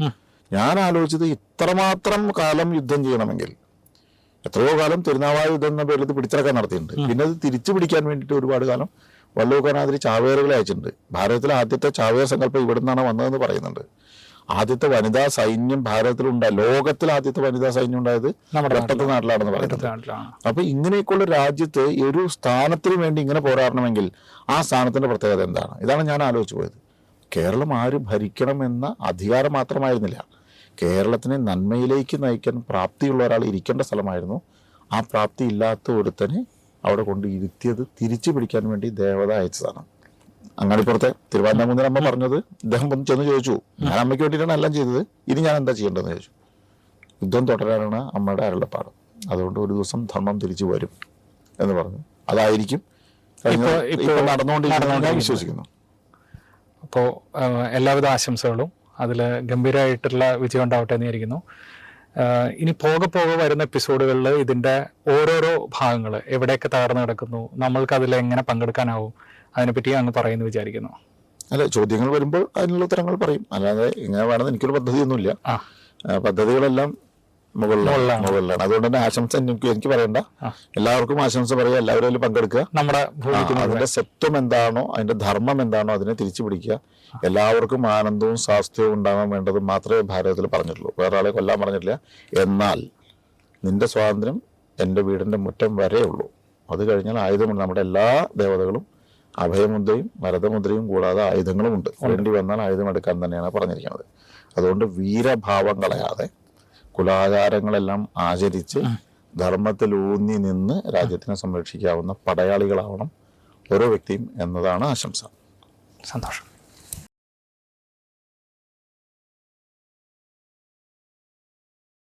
ഞാൻ ആലോചിച്ചത് ഇത്രമാത്രം കാലം യുദ്ധം ചെയ്യണമെങ്കിൽ എത്രയോ കാലം തിരുനാവായ യുദ്ധം എന്ന പേരിൽ ഇത് പിടിച്ചിറക്കാൻ നടത്തിയിട്ടുണ്ട്. പിന്നെ അത് തിരിച്ചു പിടിക്കാൻ വേണ്ടിയിട്ട് ഒരുപാട് കാലം വല്ലൂക്കനാതിരി ചാവേറുകളെ അയച്ചിട്ടുണ്ട്. ഭാരതത്തിലെ ആദ്യത്തെ ചാവേർ സങ്കല്പം ഇവിടെ നിന്നാണ് വന്നതെന്ന് പറയുന്നുണ്ട്. ആദ്യത്തെ വനിതാ സൈന്യം ഭാരതത്തിലുണ്ടായി, ലോകത്തിൽ ആദ്യത്തെ വനിതാ സൈന്യം ഉണ്ടായത് വെട്ടത്തെ നാട്ടിലാണെന്ന് പറയുന്നത്. അപ്പൊ ഇങ്ങനെയൊക്കെയുള്ള രാജ്യത്ത് ഒരു സ്ഥാനത്തിന് വേണ്ടി ഇങ്ങനെ പോരാടണമെങ്കിൽ ആ സ്ഥാനത്തിന്റെ പ്രത്യേകത എന്താണ്? ഇതാണ് ഞാൻ ആലോചിച്ചു പോയത്. കേരളം ആര് ഭരിക്കണമെന്ന അധികാരം മാത്രമായിരുന്നില്ല, കേരളത്തിനെ നന്മയിലേക്ക് നയിക്കാൻ പ്രാപ്തിയുള്ള ഒരാൾ ഇരിക്കേണ്ട സ്ഥലമായിരുന്നു. ആ പ്രാപ്തി ഇല്ലാത്ത ഒരുത്തനെ അവിടെ കൊണ്ട് ഇരുത്തിയത് തിരിച്ചു പിടിക്കാൻ വേണ്ടി ദേവത അയച്ചതാണ്. അങ്ങാടിപ്പുറത്തെ തിരുവനന്തപുരം അമ്മ പറഞ്ഞത്, ഇദ്ദേഹം വന്ന് ചെന്ന് ചോദിച്ചു, ഞാൻ അമ്മയ്ക്ക് വേണ്ടിയിട്ടാണ് എല്ലാം ചെയ്തത്, ഇനി ഞാൻ എന്താ ചെയ്യേണ്ടതെന്ന് ചോദിച്ചു. യുദ്ധം തുടരാനാണ് അമ്മയുടെ അരുളപ്പാട്, അതുകൊണ്ട് ഒരു ദിവസം ധർമ്മം തിരിച്ചു വരും എന്ന് പറഞ്ഞു. അതായിരിക്കും നടന്നുകൊണ്ടിരിക്കുന്നത് ഞാൻ വിശ്വസിക്കുന്നു. അപ്പോൾ എല്ലാവിധ ആശംസകളും, അതിൽ ഗംഭീരമായിട്ടുള്ള വിജയം ഉണ്ടാവട്ടെ എന്ന് വിചാരിക്കുന്നു. ഇനി പോകെ പോകെ വരുന്ന എപ്പിസോഡുകളിൽ ഇതിൻ്റെ ഓരോരോ ഭാഗങ്ങൾ എവിടെയൊക്കെ തകർന്നു കിടക്കുന്നു, നമ്മൾക്ക് അതിൽ എങ്ങനെ പങ്കെടുക്കാനാവും, അതിനെപ്പറ്റി അങ്ങ് പറയുന്നു വിചാരിക്കുന്നു. അല്ല, ചോദ്യങ്ങൾ വരുമ്പോൾ അതിനുള്ള ഉത്തരങ്ങൾ പറയും. അല്ലാതെ ഇങ്ങനെ വേണമെന്ന് എനിക്കൊരു പദ്ധതിയൊന്നുമില്ല. പദ്ധതികളെല്ലാം മുകളിലാണ്. അതുകൊണ്ട് തന്നെ ആശംസ എനിക്ക് പറയണ്ട, എല്ലാവർക്കും ആശംസ പറയുക, എല്ലാവരും അതിൽ പങ്കെടുക്കുക. നമ്മുടെ അതിന്റെ സത്വം എന്താണോ, അതിന്റെ ധർമ്മം എന്താണോ അതിനെ തിരിച്ചു പിടിക്കുക. എല്ലാവർക്കും ആനന്ദവും സ്വാസ്ഥ്യവും ഉണ്ടാകാൻ വേണ്ടത് മാത്രമേ ഭാരതത്തിൽ പറഞ്ഞിട്ടുള്ളൂ, വേറെ ആളെ കൊല്ലാൻ പറഞ്ഞിട്ടില്ല. എന്നാൽ നിന്റെ സ്വാതന്ത്ര്യം എൻ്റെ വീടിൻ്റെ മുറ്റം വരേ ഉള്ളൂ, അത് കഴിഞ്ഞാൽ ആയുധമുണ്ട്. നമ്മുടെ എല്ലാ ദേവതകളും അഭയമുദ്രയും ഭരതമുദ്രയും കൂടാതെ ആയുധങ്ങളുമുണ്ട്. വേണ്ടി വന്നാൽ ആയുധം എടുക്കാൻ തന്നെയാണ് പറഞ്ഞിരിക്കുന്നത്. അതുകൊണ്ട് വീരഭാവം കളയാതെ കുലാചാരങ്ങളെല്ലാം ആചരിച്ച് ധർമ്മത്തിലൂന്നി നിന്ന് രാജ്യത്തിനെ സംരക്ഷിക്കാവുന്ന പടയാളികളാവണം ഓരോ വ്യക്തിയും എന്നതാണ് ആശംസ. സന്തോഷം.